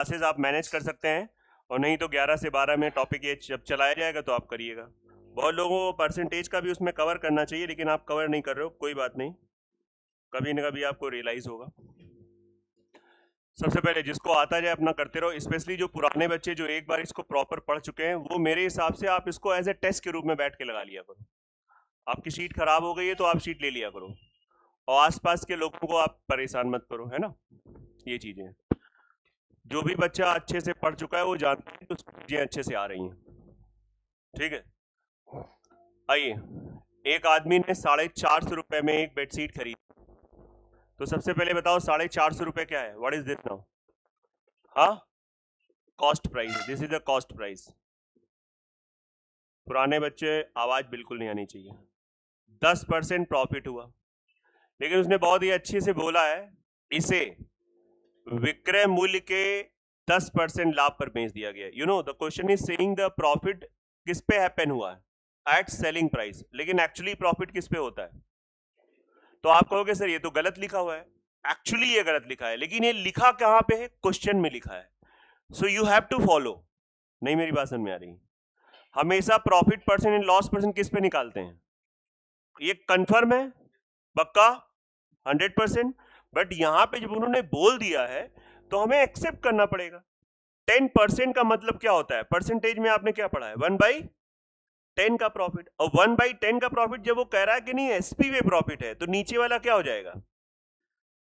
Classes आप manage कर सकते हैं, और नहीं तो 11 से 12 में टॉपिक ये जब चलाया जाएगा तो आप करिएगा। बहुत लोगों को परसेंटेज का भी उसमें कवर करना चाहिए, लेकिन आप कवर नहीं कर रहे हो, कोई बात नहीं, कभी ना कभी आपको रियलाइज होगा। सबसे पहले जिसको आता जाए अपना करते रहो, स्पेशली जो पुराने बच्चे जो एक बार इसको प्रॉपर पढ़ चुके हैं, वो मेरे हिसाब से आप इसको एज ए टेस्ट के रूप में बैठ के लगा लिया करो। आपकी शीट खराब हो गई है तो आप शीट ले लिया करो, और आसपास के लोगों को आप परेशान मत करो, है ना। ये चीजें जो भी बच्चा अच्छे से पढ़ चुका है वो जानता है कि उसको चीजें अच्छे से आ रही हैं, ठीक है। आइए, एक आदमी ने 450 रुपए में एक बेडशीट खरीदी, तो सबसे पहले बताओ 450 रुपए क्या है, व्हाट इज दिस नाउ? हाँ, cost price, this is the cost price. पुराने बच्चे आवाज बिल्कुल नहीं आनी चाहिए। 10% प्रॉफिट हुआ, लेकिन उसने बहुत ही अच्छे से बोला है, इसे विक्रय मूल्य के 10% लाभ पर बेच दिया गया। You know the question is saying the profit किस पे हैपन हुआ है, एट सेलिंग प्राइस, लेकिन एक्चुअली प्रॉफिट किस पे होता है? तो आप कहोगे सर ये तो गलत लिखा हुआ है। एक्चुअली ये गलत लिखा है, लेकिन ये लिखा कहां पे है? क्वेश्चन में लिखा है। So you have to follow. नहीं, मेरी बात समझ में आ रही? हमेशा profit percent and loss percent किस पे निकालते हैं? ये कंफर्म है, पक्का 100%। बट यहां पे जब उन्होंने बोल दिया है तो हमें एक्सेप्ट करना पड़ेगा। 10% का मतलब क्या होता है? परसेंटेज में आपने क्या पढ़ा है? 1/10 का प्रॉफिट। और 1/10 का प्रॉफिट जब वो कह रहा है कि नहीं एसपी में प्रॉफिट है, तो नीचे वाला क्या हो जाएगा?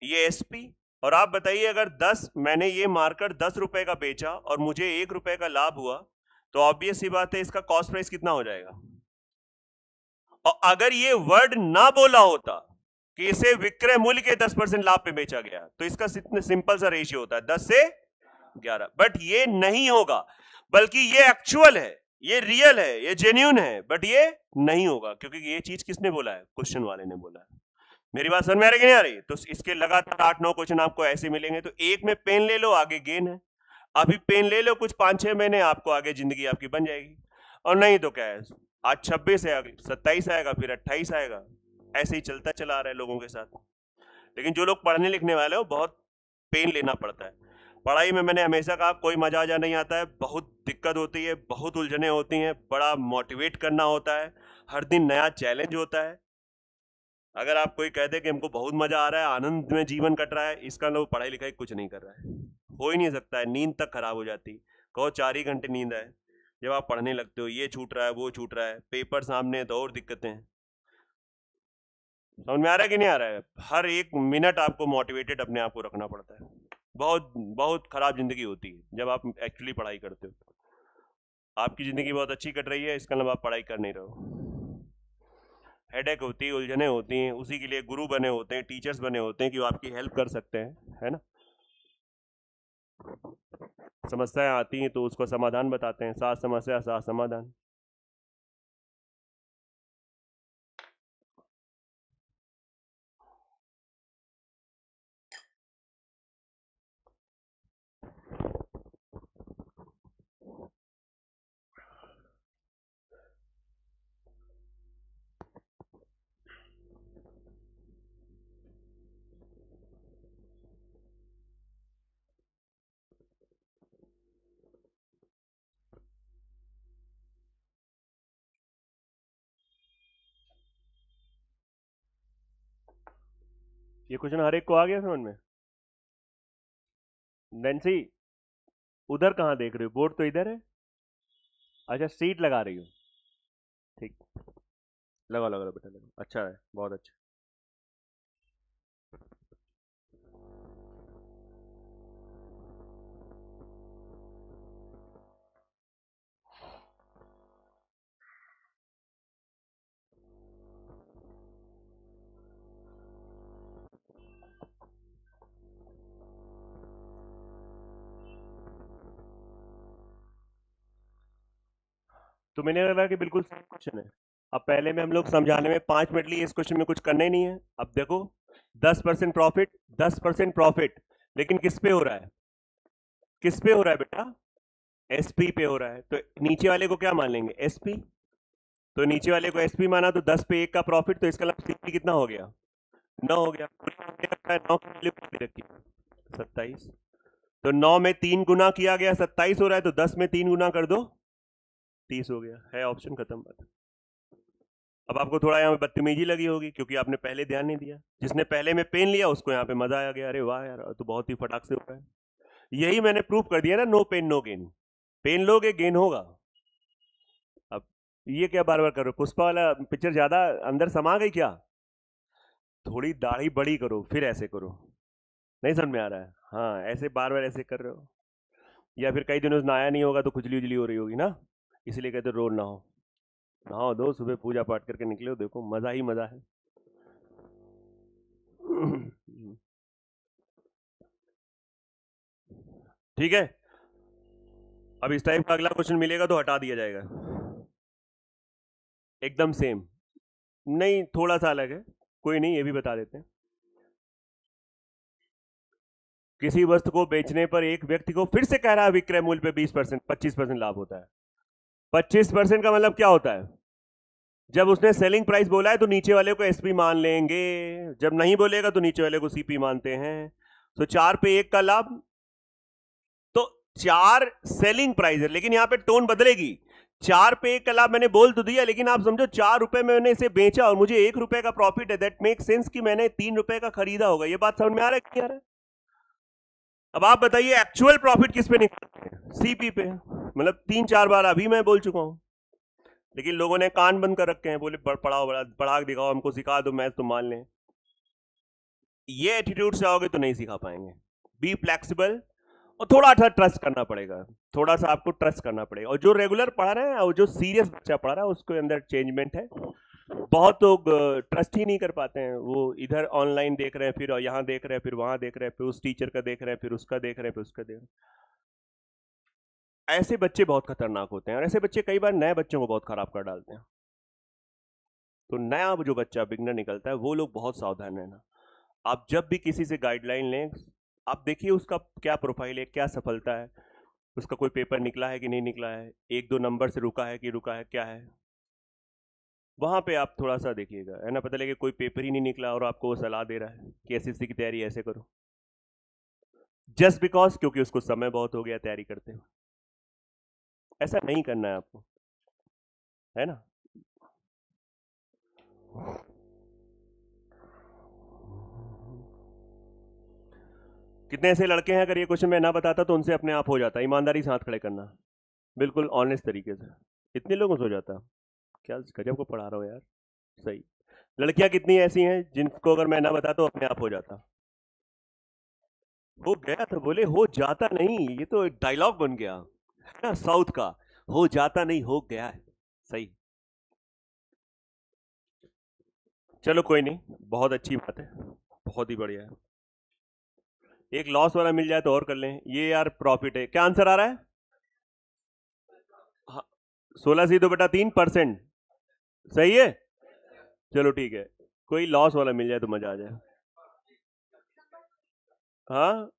ये एसपी। और आप बताइए, अगर 10 मैंने ये मार्कर 10 रुपए का बेचा और मुझे 1 रुपए का लाभ हुआ, तो ऑब्वियस सी बात है इसका कॉस्ट प्राइस कितना हो जाएगा? और अगर ये वर्ड ना बोला होता कि इसे विक्रय मूल्य के 10% लाभ पे बेचा गया, तो इसका सिंपल सा रेशियो होता है 10 से 11। बट ये नहीं होगा, बल्कि ये एक्चुअल है, ये रियल है, ये जेन्युइन है, बट ये नहीं होगा, क्योंकि ये चीज किसने बोला है? क्वेश्चन वाले ने बोला है। मेरी बात समझ में आ रही कि नहीं आ रही? तो इसके लगातार 8-9 क्वेश्चन आपको ऐसे मिलेंगे, तो एक में पेन ले लो, आगे गेन है। अभी पेन ले लो, कुछ 5-6 महीने आपको आगे जिंदगी आपकी बन जाएगी। और नहीं तो क्या है, आज 26 है, 27 आएगा, फिर 28 आएगा, ऐसे ही चलता चला आ रहा है लोगों के साथ। लेकिन जो लोग पढ़ने लिखने वाले हो, बहुत पेन लेना पड़ता है पढ़ाई में। मैंने हमेशा कहा कोई मजा आजा नहीं आता है, बहुत दिक्कत होती है, बहुत उलझने होती हैं, बड़ा मोटिवेट करना होता है, हर दिन नया चैलेंज होता है। अगर आप कोई कहते कि हमको बहुत मजा आ रहा है, आनंद में जीवन कट रहा है, इसका लोग पढ़ाई लिखाई कुछ नहीं कर रहा है। हो ही नहीं सकता है, नींद तक खराब हो जाती। कहो 4 ही घंटे नींद है, जब आप पढ़ने लगते हो ये छूट रहा है, वो छूट रहा है, पेपर सामने है तो और दिक्कतें हैं। समझ में आ रहा है कि नहीं आ रहा है? हर एक मिनट आपको मोटिवेटेड अपने आप को रखना पड़ता है। बहुत बहुत खराब जिंदगी होती है जब आप एक्चुअली पढ़ाई करते हो। आपकी जिंदगी बहुत अच्छी कट रही है, इसका मतलब आप पढ़ाई कर नहीं रहे हो। हेडेक होती है, उलझने होती हैं, उसी के लिए गुरु बने होते हैं, टीचर्स बने होते हैं कि वो आपकी हेल्प कर सकते हैं, है ना। समस्याएं आती हैं तो उसको समाधान बताते हैं, साथ समस्या साथ समाधान। ये क्वेश्चन हर एक को आ गया समझ में? नैन्सी, उधर कहाँ देख रही हो? बोर्ड तो इधर है। अच्छा, सीट लगा रही हो, ठीक, लगाओ लगाओ बेटा लगाओ, अच्छा है, बहुत अच्छा। तो मैंने लगा कि बिल्कुल सही क्वेश्चन है। अब पहले में हम लोग समझाने में 5 मिनट लिए, इस क्वेश्चन में कुछ करना ही नहीं है। अब देखो 10% प्रॉफिट, 10% प्रॉफिट, लेकिन किस पे हो रहा है? किस पे हो रहा है बेटा? एसपी पे हो रहा है। तो नीचे वाले को क्या मान लेंगे? एसपी। तो नीचे वाले को एसपी माना, तो 10 पे 1 का प्रॉफिट, तो इसका मतलब सीपी कितना हो गया? 9 हो गया। 9 की वैल्यू कितनी रखी? 27। तो 9 में 3 गुना किया गया 27 हो रहा है, तो 10 में 3 गुना कर दो 30 हो गया है। ऑप्शन खत्म बात। अब आपको थोड़ा यहाँ पे बदतमीजी लगी होगी क्योंकि आपने पहले ध्यान नहीं दिया। जिसने पहले में पेन लिया उसको यहाँ पे मजा आ गया, अरे वाह यार तो बहुत ही फटाक से हो रहा है। यही मैंने प्रूव कर दिया ना, no pain no gain. Pain लोगे गेन होगा। अब ये क्या बार बार करो, पुष्पा वाला पिक्चर ज्यादा अंदर समा गई क्या? थोड़ी दाढ़ी बड़ी करो फिर ऐसे करो। नहीं समझ में आ रहा है? हाँ ऐसे बार बार ऐसे कर रहे हो, या फिर कई दिनों से नहाया नहीं होगा तो खुजली उजली हो रही होगी ना, इसलिए कहते रोज नहाओ। नहाओ दो, सुबह पूजा पाठ करके निकले हो, देखो मजा ही मजा है। ठीक है, अब इस टाइप का अगला क्वेश्चन मिलेगा तो हटा दिया जाएगा। एकदम सेम नहीं, थोड़ा सा अलग है, कोई नहीं, ये भी बता देते हैं। किसी वस्तु को बेचने पर एक व्यक्ति को फिर से कह रहा है विक्रय मूल्य पे 20% 25% लाभ होता है। 25% का मतलब क्या होता है? जब उसने सेलिंग प्राइस बोला है तो नीचे वाले को एसपी मान लेंगे, जब नहीं बोलेगा तो नीचे वाले को सीपी मानते हैं। तो 4 पे 1 का लाभ, तो 4 सेलिंग प्राइस है, लेकिन यहां पे टोन बदलेगी। 4 पे 1 का लाभ मैंने बोल तो दिया, लेकिन आप समझो 4 रुपए में मैंने इसे बेचा और मुझे 1 रुपए का प्रॉफिट है, दैट मेक सेंस कि मैंने 3 रुपए का खरीदा होगा। ये बात समझ में आ रहा है कि नहीं आ रहा है? अब आप बताइए एक्चुअल प्रॉफिट किस पे निकलते हैं? सीपी पे। मतलब 3-4 बार अभी मैं बोल चुका हूं, लेकिन लोगों ने कान बंद कर रखे हैं, बोले पढ़ाओ, पढ़ा के दिखाओ, हमको सिखा दो मैथ तो मान लें। ये एटीट्यूड से आओगे तो नहीं सिखा पाएंगे। बी फ्लेक्सिबल, और थोड़ा सा ट्रस्ट करना पड़ेगा, थोड़ा सा आपको ट्रस्ट करना पड़ेगा। और जो रेगुलर पढ़ा रहे हैं और जो सीरियस बच्चा पढ़ा रहा है उसके अंदर चेंजमेंट है। बहुत लोग ट्रस्ट ही नहीं कर पाते हैं, वो इधर ऑनलाइन देख रहे हैं, फिर यहाँ देख रहे हैं, फिर वहां देख रहे हैं, फिर उस टीचर का देख रहे हैं, फिर उसका देख रहे हैं, फिर उसका देख रहे हैं। ऐसे बच्चे बहुत खतरनाक होते हैं, और ऐसे बच्चे कई बार नए बच्चों को बहुत खराब कर डालते हैं। तो नया जो बच्चा बिगनर निकलता है वो लोग बहुत सावधान रहना। आप जब भी किसी से गाइडलाइन लें, आप देखिए उसका क्या प्रोफाइल है, क्या सफलता है, उसका कोई पेपर निकला है कि नहीं निकला है, 1-2 नंबर से रुका है कि रुका है, क्या है, वहां पे आप थोड़ा सा देखिएगा, है ना। पता लगे कोई पेपर ही नहीं निकला और आपको वो सलाह दे रहा है कि एसएससी की तैयारी ऐसे करो, जस्ट बिकॉज क्योंकि उसको समय बहुत हो गया तैयारी करते हुए। ऐसा नहीं करना है आपको, है ना। कितने ऐसे लड़के हैं, अगर ये क्वेश्चन मैं ना बताता तो उनसे अपने आप हो जाता। ईमानदारी से हाथ खड़े करना, बिल्कुल ऑनेस्ट तरीके से। इतने लोगों से हो जाता। क्या गजब को पढ़ा रहा हो यार, सही। लड़कियां कितनी ऐसी हैं जिनको अगर मैं ना बताता तो अपने आप हो जाता। हो गया तो बोले हो जाता नहीं, ये तो एक डायलॉग बन गया है ना साउथ का, हो जाता नहीं हो गया है। सही, चलो कोई नहीं, बहुत अच्छी बात है, बहुत ही बढ़िया है। एक लॉस वाला मिल जाए तो और कर लें। ये यार प्रॉफिट है, क्या आंसर आ रहा है? हाँ, 16 × 2/3%। सही है, चलो ठीक है। कोई लॉस वाला मिल जाए तो मजा आ जाए। हाँ,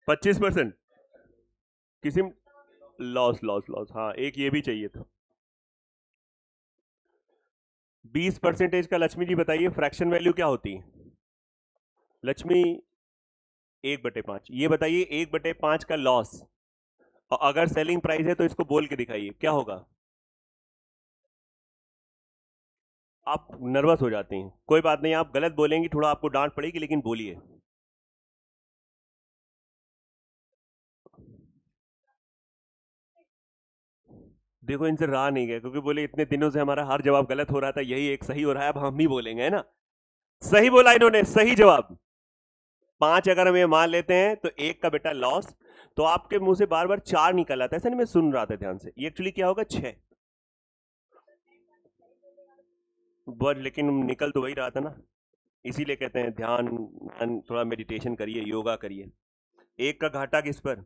25% किसी लॉस लॉस लॉस, हाँ एक ये भी चाहिए था। 20% का लक्ष्मी जी बताइए फ्रैक्शन वैल्यू क्या होती है? लक्ष्मी 1/5, ये बताइए 1/5 का लॉस, और अगर सेलिंग प्राइस है तो इसको बोल के दिखाइए क्या होगा। आप नर्वस हो जाती हैं, कोई बात नहीं, आप गलत बोलेंगी, थोड़ा आपको डांट पड़ेगी, लेकिन बोलिए। देखो इनसे रहा नहीं गया, क्योंकि बोले इतने दिनों से हमारा हर जवाब गलत हो रहा था, यही एक सही हो रहा है, अब हम ही बोलेंगे, है ना। सही बोला इन्होंने, सही जवाब। 5 अगर हम ये मान लेते हैं तो 1 का बेटा लॉस, तो आपके मुंह से बार बार 4 निकल आता है, ऐसा नहीं, मैं सुन रहा था ध्यान से, ये एक्चुअली क्या होगा 6। बट लेकिन निकल तो वही रहा था ना, इसीलिए कहते हैं थोड़ा मेडिटेशन करिए, योगा करिए। 1 का घाटा किस पर?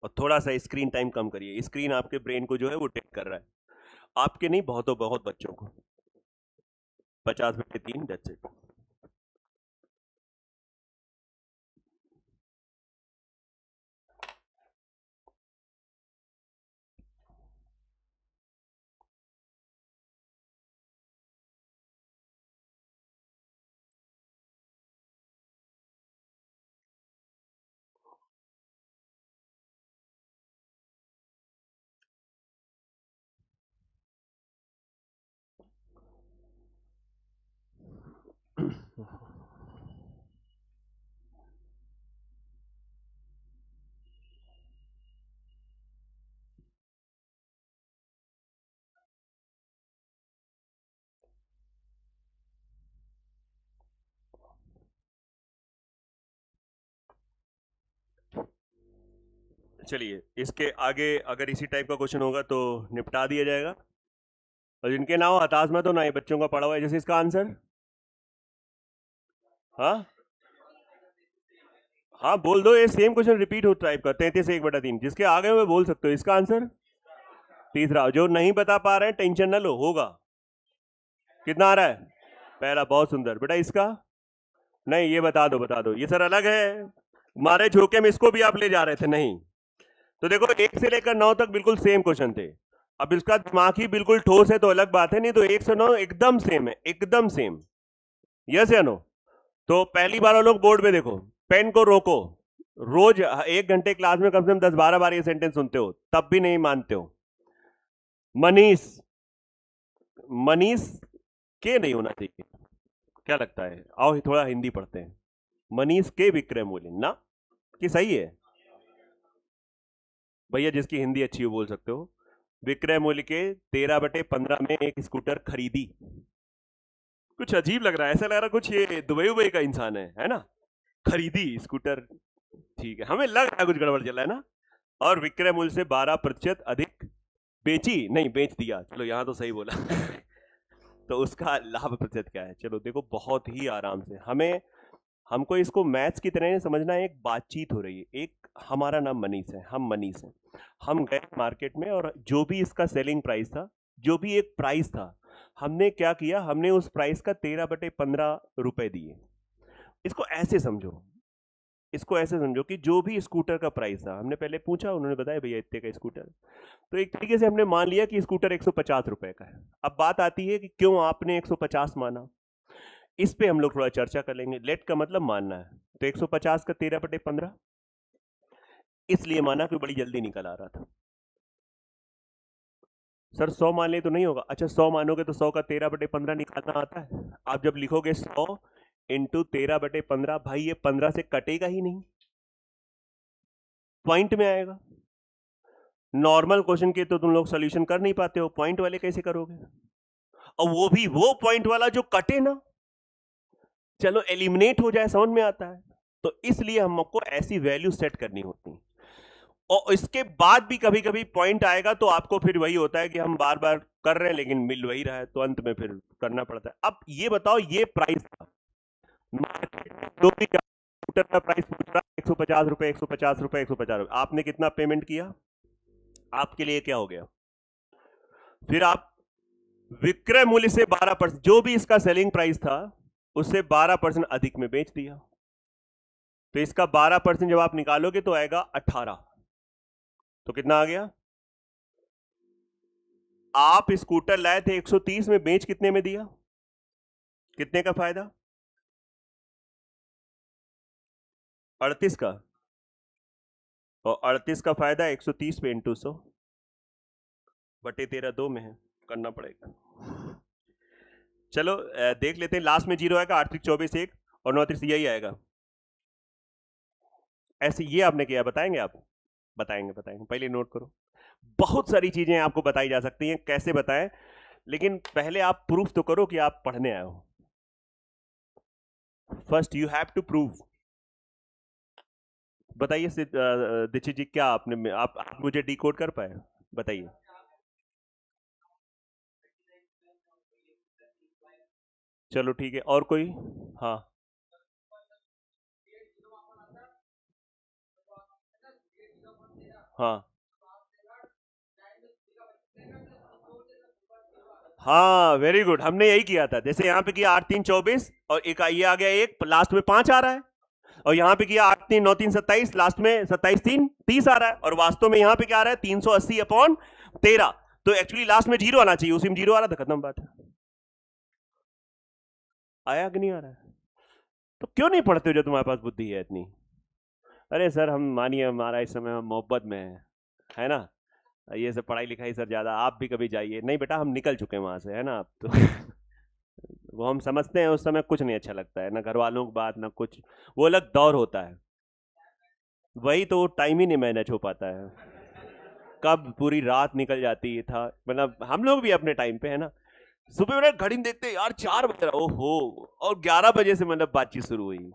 और थोड़ा सा स्क्रीन टाइम कम करिए, स्क्रीन आपके ब्रेन को जो है वो टेक कर रहा है, आपके नहीं, बहुतों बहुत बच्चों को। 50/3, दैट्स इट। चलिए इसके आगे अगर इसी टाइप का क्वेश्चन होगा तो निपटा दिया जाएगा। और जिनके ना हो हताश मत हो, ना ये बच्चों का पढ़ा हुआ है। जैसे इसका आंसर, हाँ हाँ बोल दो, ये सेम क्वेश्चन रिपीट हो टाइप का, 33/1/3। जिसके आगे हुए बोल सकते हो। इसका आंसर तीसरा। जो नहीं बता पा रहे हैं टेंशन न लो, होगा। कितना आ रहा है? पहला। बहुत सुंदर बेटा। इसका नहीं, ये बता दो बता दो। ये सर अलग है, मारे झोंके में इसको भी आप ले जा रहे थे। नहीं तो देखो 1 से लेकर 9 तक बिल्कुल सेम क्वेश्चन थे। अब इसका दिमाग ही बिल्कुल ठोस है तो अलग बात है, नहीं तो 1 से 9 एकदम सेम है, एकदम सेम। यस या नो? तो पहली बार लोग बोर्ड पे देखो, पेन को रोको। रोज 1 घंटे क्लास में कम से कम 10-12 बार ये सेंटेंस सुनते हो, तब भी नहीं मानते हो। मनीष, मनीष के नहीं होना चाहिए, क्या लगता है? आओ थोड़ा हिंदी पढ़ते हैं। मनीष के विक्रय मूल्य ना, कि सही है भैया? जिसकी हिंदी अच्छी हो बोल सकते हो। विक्रय मूल्य के 13/15 में एक स्कूटर खरीदी। कुछ अजीब लग रहा है, ऐसा लग रहा है कुछ ये दुबई उबई का इंसान है ना? खरीदी स्कूटर, ठीक है, हमें लग रहा है कुछ गड़बड़ चल रहा है ना। और विक्रय मूल्य से 12% अधिक बेची, नहीं बेच दिया, चलो यहां तो सही बोला। तो उसका लाभ प्रतिशत क्या है? चलो देखो बहुत ही आराम से, हमको इसको मैथ्स की तरह समझना है। एक बातचीत हो रही है, एक हमारा नाम मनीष है, हम मनीष हैं। हम गए मार्केट में और जो भी इसका सेलिंग प्राइस था, जो भी एक प्राइस था, हमने क्या किया, हमने उस प्राइस का 13/15 रुपए दिए। इसको ऐसे समझो, इसको ऐसे समझो कि जो भी स्कूटर का प्राइस था हमने पहले पूछा, उन्होंने बताया भैया इतने का स्कूटर। तो एक तरीके से हमने मान लिया कि स्कूटर 150 रुपए का है। अब बात आती है कि क्यों आपने 150 माना, इस पे हम लोग थोड़ा चर्चा कर लेंगे। लेट का मतलब मानना है, तो 150 का 13/15 इसलिए माना कि बड़ी जल्दी निकल आ रहा था। सर 100 मान ले तो नहीं होगा? अच्छा 100 मानोगे तो 100 का 13/15 निकालना आता है? आप जब लिखोगे 100 इंटू 13/15, भाई ये 15 से कटेगा ही नहीं, पॉइंट में आएगा। नॉर्मल क्वेश्चन के तो तुम लोग सोल्यूशन कर नहीं पाते हो, पॉइंट वाले कैसे करोगे? और वो भी वो पॉइंट वाला जो कटे ना, चलो एलिमिनेट हो जाए, समझ में आता है। तो इसलिए हमको ऐसी वैल्यू सेट करनी होती है। और इसके बाद भी कभी कभी पॉइंट आएगा तो आपको फिर वही होता है कि हम बार बार कर रहे हैं लेकिन मिल वही रहा है, तो अंत में फिर करना पड़ता है। अब ये बताओ, ये प्राइस था जो भी कंप्यूटर का प्राइस पूछ रहा है 150 रुपए, 150 रुपए, 150 रुपए, आपने कितना पेमेंट किया? आपके लिए क्या हो गया? फिर आप विक्रय मूल्य से 12%, जो भी इसका सेलिंग प्राइस था उससे 12% अधिक में बेच दिया। तो इसका 12% जब आप निकालोगे तो आएगा 18। तो कितना आ गया? आप स्कूटर लाए थे 130 में, बेच कितने में दिया? कितने का फायदा? 38 का। और 38 का फायदा 130 पे इंटू 100 बटे 13 2 में है, करना पड़ेगा। चलो देख लेते हैं। लास्ट में 0 आएगा, 8 24 1 और 9 यही आएगा। ऐसे ये आपने किया, बताएंगे आप? बताएंगे बताएंगे, पहले नोट करो। बहुत सारी चीजें आपको बताई जा सकती हैं, कैसे बताएं, लेकिन पहले आप प्रूफ तो करो कि आप पढ़ने आए हो। First you have to prove. बताइए दीक्षित जी, क्या आपने आप मुझे डिकोड कर पाए? बताइए। चलो ठीक है, और कोई? हाँ हाँ हाँ, वेरी गुड, हमने यही किया था। जैसे यहाँ पे किया 8 3 24 और एक ये आ गया, एक लास्ट में 5 आ रहा है। और यहाँ पे किया 8 3 9 3 27, लास्ट में 27 3 30 आ रहा है। और वास्तव में यहाँ पे क्या आ रहा है? 380/13। तो एक्चुअली लास्ट में 0 आना चाहिए, उसी में 0 आ रहा था, खत्म बात है। आया कि नहीं आ रहा है? तो क्यों नहीं पढ़ते हो जो तुम्हारे पास बुद्धि है इतनी? अरे सर हम मानिए, हमारा इस समय मोहब्बत में है ना, ये सब पढ़ाई लिखाई सर ज्यादा, आप भी कभी जाइए। नहीं बेटा, हम निकल चुके हैं वहां से, है ना, आप तो। वो हम समझते हैं, उस समय कुछ नहीं अच्छा लगता है, ना घर वालों की बात, ना कुछ, वो अलग दौर होता है। वही तो, टाइम ही नहीं मैनेज हो पाता है, कब पूरी रात निकल जाती था। मतलब हम लोग भी अपने टाइम पे, है ना, सुबह में घड़ी में देखते यार 4 बज रहा, ओहो, और 11 बजे से मतलब बातचीत शुरू हुई।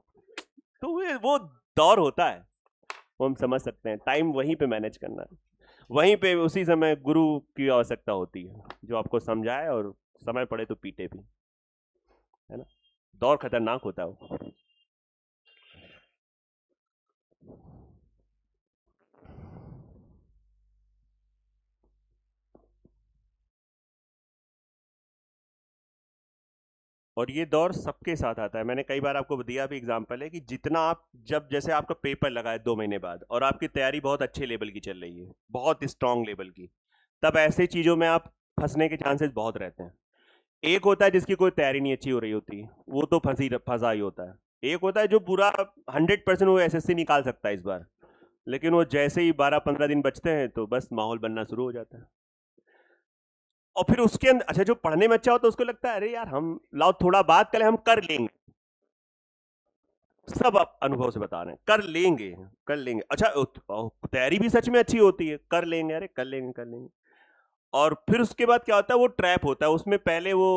तो वो दौर होता है। वो हम समझ सकते हैं। टाइम वहीं पे मैनेज करना है, वहीं पे उसी समय गुरु की आवश्यकता होती है जो आपको समझाए और समय पड़े तो पीटे भी, है ना। दौर खतरनाक होता है वो। और ये दौर सबके साथ आता है। मैंने कई बार आपको दिया भी एग्जांपल है कि जितना आप, जब जैसे आपका पेपर लगा है 2 महीने बाद और आपकी तैयारी बहुत अच्छे लेवल की चल रही है, बहुत स्ट्रांग लेवल की, तब ऐसे चीजों में आप फंसने के चांसेस बहुत रहते हैं। एक होता है जिसकी कोई तैयारी नहीं अच्छी हो रही होती, वो तो फंसा ही होता है। एक होता है जो पूरा 100% वो एसएससी निकाल सकता है इस बार, लेकिन वो जैसे ही 12-15 दिन बचते हैं तो बस माहौल बनना शुरू हो जाता है। और फिर उसके अंदर, अच्छा, जो पढ़ने में अच्छा होता है उसको लगता है अरे यार हम लाओ थोड़ा बात करें, हम कर लेंगे। सब आप अनुभव से बता रहे हैं, कर लेंगे कर लेंगे। अच्छा, तैयारी भी सच में अच्छी होती है, कर लेंगे, अरे कर लेंगे कर लेंगे। और फिर उसके बाद क्या होता है, वो ट्रैप होता है उसमें। पहले वो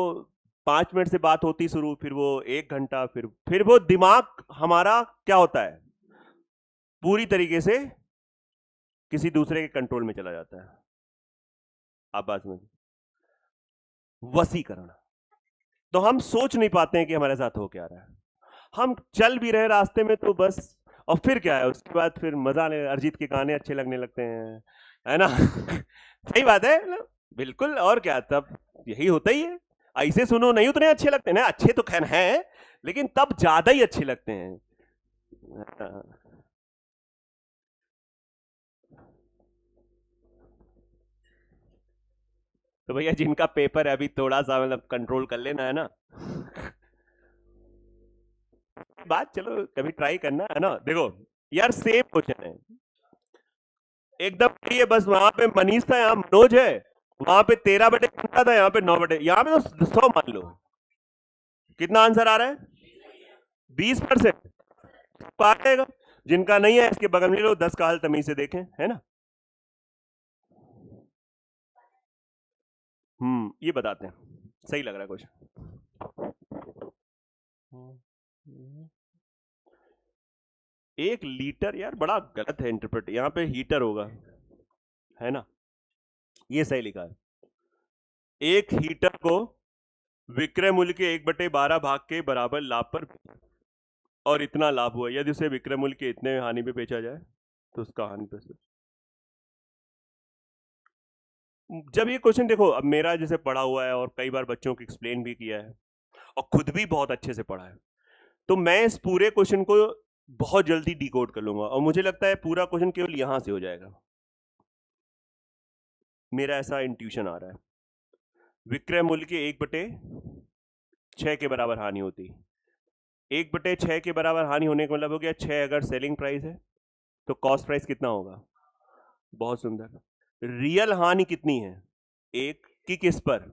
5 मिनट से बात होती शुरू, फिर वो 1 घंटा, फिर वो दिमाग हमारा क्या होता है, पूरी तरीके से किसी दूसरे के कंट्रोल में चला जाता है। आप बात समझ, वसीकरण। तो हम सोच नहीं पाते हैं कि हमारे साथ हो क्या रहा है। हम चल भी रहे रास्ते में तो बस, और फिर क्या है उसके बाद, फिर मजा आने, अरिजीत के गाने अच्छे लगने लगते हैं, है ना। सही बात है, बिल्कुल। और क्या, तब यही होता ही है। ऐसे सुनो नहीं उतने अच्छे लगते ना, अच्छे तो खैर हैं, लेकिन तब ज्यादा ही अच्छे लगते हैं। हाँ। तो भैया जिनका पेपर है अभी थोड़ा सा मतलब कंट्रोल कर लेना, है ना। बात चलो कभी ट्राई करना, है ना। देखो यार, सेम क्वेश्चन है एकदम, ये बस वहां पे मनीष था, यहाँ मनोज है। वहां पे 13/15 था, यहाँ पे 9/, यहाँ पे तो 100 मान लो। कितना आंसर आ रहा है? 20%। पाएगा। जिनका नहीं है इसके बगल में लो, 10 का हल तमीज से देखें, है ना। ये बताते हैं, सही लग रहा है क्वेश्चन। 1 लीटर, यार बड़ा गलत है इंटरप्रेट, यहाँ पे हीटर होगा, है ना। ये सही लिखा है। एक हीटर को विक्रय मूल्य के 1/12 भाग के बराबर लाभ पर, और इतना लाभ हुआ, यदि उसे विक्रय मूल्य के इतने हानि पे बेचा जाए तो उसका हानि पे। जब ये क्वेश्चन देखो, अब मेरा जैसे पढ़ा हुआ है और कई बार बच्चों को एक्सप्लेन भी किया है और खुद भी बहुत अच्छे से पढ़ा है, तो मैं इस पूरे क्वेश्चन को बहुत जल्दी डिकोड कर लूंगा और मुझे लगता है पूरा क्वेश्चन केवल यहां से हो जाएगा। मेरा ऐसा इंट्यूशन आ रहा है। विक्रय मूल्य के 1/6 के बराबर हानि होती, 1/6 के बराबर हानि होने का मतलब हो गया 6 अगर सेलिंग प्राइस है तो कॉस्ट प्राइस कितना होगा। बहुत सुंदर। रियल हानि कितनी है, 1 की किस पर,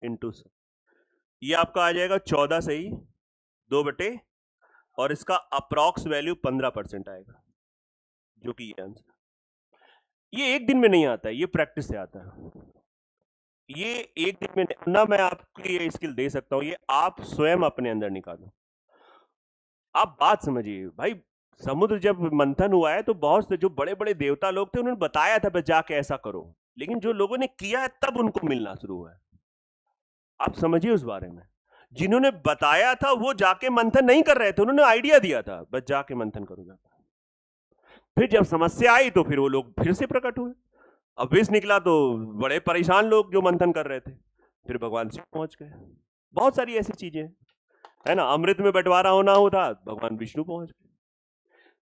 इंटू। ये आपका आ जाएगा 14 सही, 2/, और इसका अप्रॉक्स वैल्यू 15% आएगा, जो कि ये आंसर। ये एक दिन में नहीं आता है, ये प्रैक्टिस से आता है। ये एक दिन में ना, मैं आपको ये स्किल दे सकता हूं, ये आप स्वयं अपने अंदर निकालो। आप बात समझिए भाई, समुद्र जब मंथन हुआ है तो बहुत से जो बड़े बड़े देवता लोग थे उन्होंने बताया था बस जाके ऐसा करो, लेकिन जो लोगों ने किया है तब उनको मिलना शुरू हुआ है। आप समझिए उस बारे में, जिन्होंने बताया था वो जाके मंथन नहीं कर रहे थे, उन्होंने आइडिया दिया था बस जाके मंथन करो जाकर। फिर जब समस्या आई तो फिर वो लोग फिर से प्रकट हुए, अब विष निकला तो बड़े परेशान लोग जो मंथन कर रहे थे, फिर भगवान शिव पहुंच गए। बहुत सारी ऐसी चीजें, है ना। अमृत में बंटवारा होना हो था, भगवान विष्णु पहुंच गए।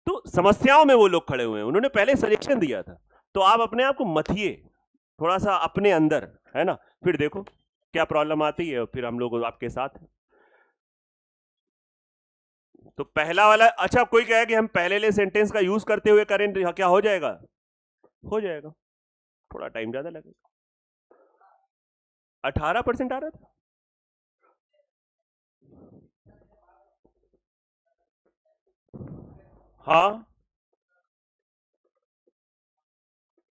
तो समस्याओं में वो लोग खड़े हुए हैं, उन्होंने पहले सजेशन दिया था। तो आप अपने आप को मथिए थोड़ा सा अपने अंदर, है ना, फिर देखो क्या प्रॉब्लम आती है, फिर हम लोग आपके साथ हैं। तो पहला वाला, अच्छा कोई कहे कि हम पहले ले सेंटेंस का यूज करते हुए करें तो क्या हो जाएगा, हो जाएगा, थोड़ा टाइम ज्यादा लगेगा। 18% आ रहा था। हाँ,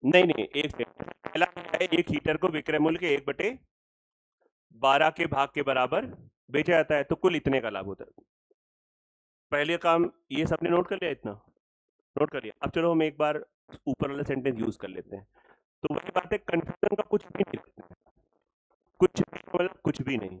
नहीं नहीं, एक सेकंड, पहला है एक हीटर को विक्रय मूल्य के 1/12 के भाग के बराबर बेचा जाता है तो कुल इतने का लाभ होता है। पहले काम ये सबने नोट कर लिया इतना। नोट करिए। अब चलो हम एक बार ऊपर वाला सेंटेंस यूज कर लेते हैं। तो वही बात है, कंफ्यूजन का कुछ भी नहीं, कुछ भी मतलब कुछ भी नहीं।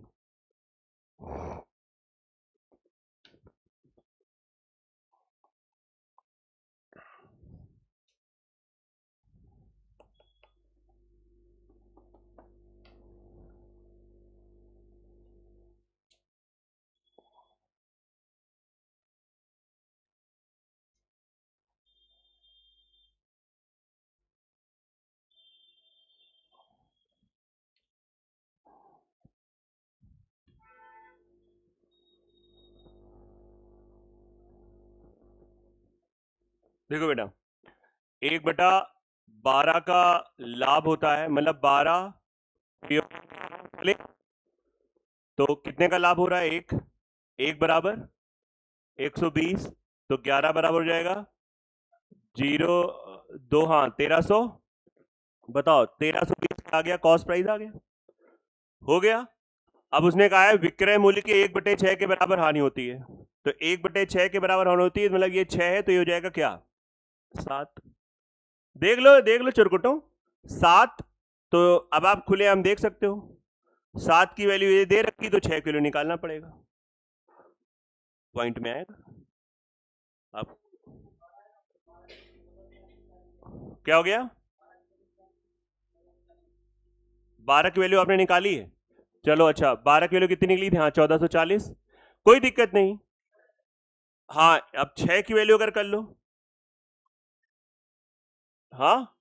देखो बेटा, 1/12 का लाभ होता है, मतलब 12 तो कितने का लाभ हो रहा है? एक बराबर 120, तो 11 बराबर हो जाएगा 0 2, हाँ 1300। बताओ 1320 आ गया, कॉस्ट प्राइस आ गया, हो गया। अब उसने कहा है विक्रय मूल्य के 1/6 के बराबर हानि होती है, तो 1/6 के बराबर हानि होती है, मतलब ये 6 है, तो ये हो जाएगा क्या? 7। देख लो चुरकुटो, 7। तो अब आप खुले हम देख सकते हो, 7 की वैल्यू ये दे रखी, तो 6 किलो निकालना पड़ेगा। पॉइंट में आएगा। अब क्या हो गया? 12 की वैल्यू आपने निकाली है, चलो अच्छा 12 की वैल्यू कितनी निकली थी? हाँ 1440, कोई दिक्कत नहीं। हाँ अब 6 की वैल्यू अगर कर लो, हाँ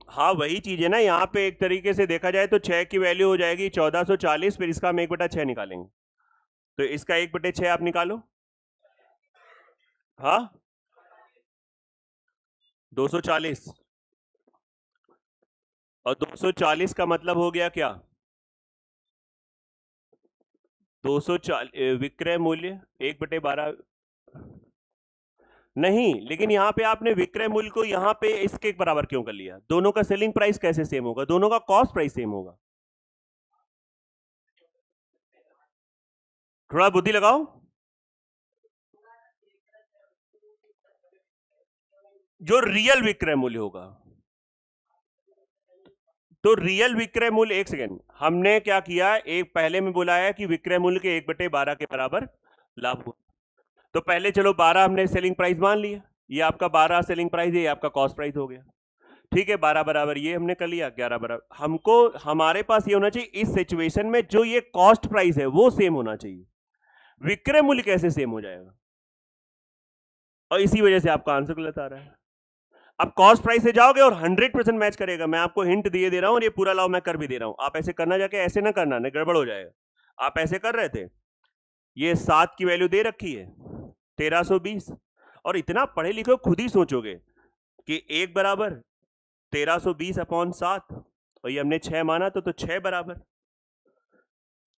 हाँ वही चीज है ना, यहाँ पे एक तरीके से देखा जाए तो 6 की वैल्यू हो जाएगी 1440, फिर इसका हम 1/6 निकालेंगे, तो इसका 1/6 आप निकालो। हाँ 240, और 240 का मतलब हो गया क्या? 240 विक्रय मूल्य 1/12 नहीं, लेकिन यहाँ पे आपने विक्रय मूल्य को यहाँ पे इसके बराबर क्यों कर लिया? दोनों का सेलिंग प्राइस कैसे सेम होगा? दोनों का कॉस्ट प्राइस सेम होगा। थोड़ा बुद्धि लगाओ। जो रियल विक्रय मूल्य होगा, तो रियल विक्रय मूल्य, एक सेकेंड, हमने क्या किया, एक पहले में बोला है कि विक्रय मूल्य के 1/12 के बराबर लाभ हुआ, तो पहले चलो 12 हमने सेलिंग प्राइस मान लिया, ये आपका 12 सेलिंग प्राइस है, ये आपका कॉस्ट प्राइस हो गया, ठीक है। 12 बराबर ये हमने कर लिया, 11 बराबर, हमको हमारे पास ये होना चाहिए इस सिचुएशन में, जो ये कॉस्ट प्राइस है वो सेम होना चाहिए, विक्रय मूल्य कैसे सेम हो जाएगा? और इसी वजह से आपका आंसर गलत आ रहा है। अब कॉस्ट प्राइस से जाओगे और 100% मैच करेगा, मैं आपको हिंट दिए दे रहा हूं, और ये पूरा लाभ मैं कर भी दे रहा हूं, आप ऐसे करना, जाके ऐसे ना करना, नहीं गड़बड़ हो जाएगा। आप ऐसे कर रहे थे, ये 7 की वैल्यू दे रखी है 1320, और इतना पढ़े लिखे हो, खुद ही सोचोगे कि 1 बराबर 1320/7, और ये हमने 6 माना, तो 6 बराबर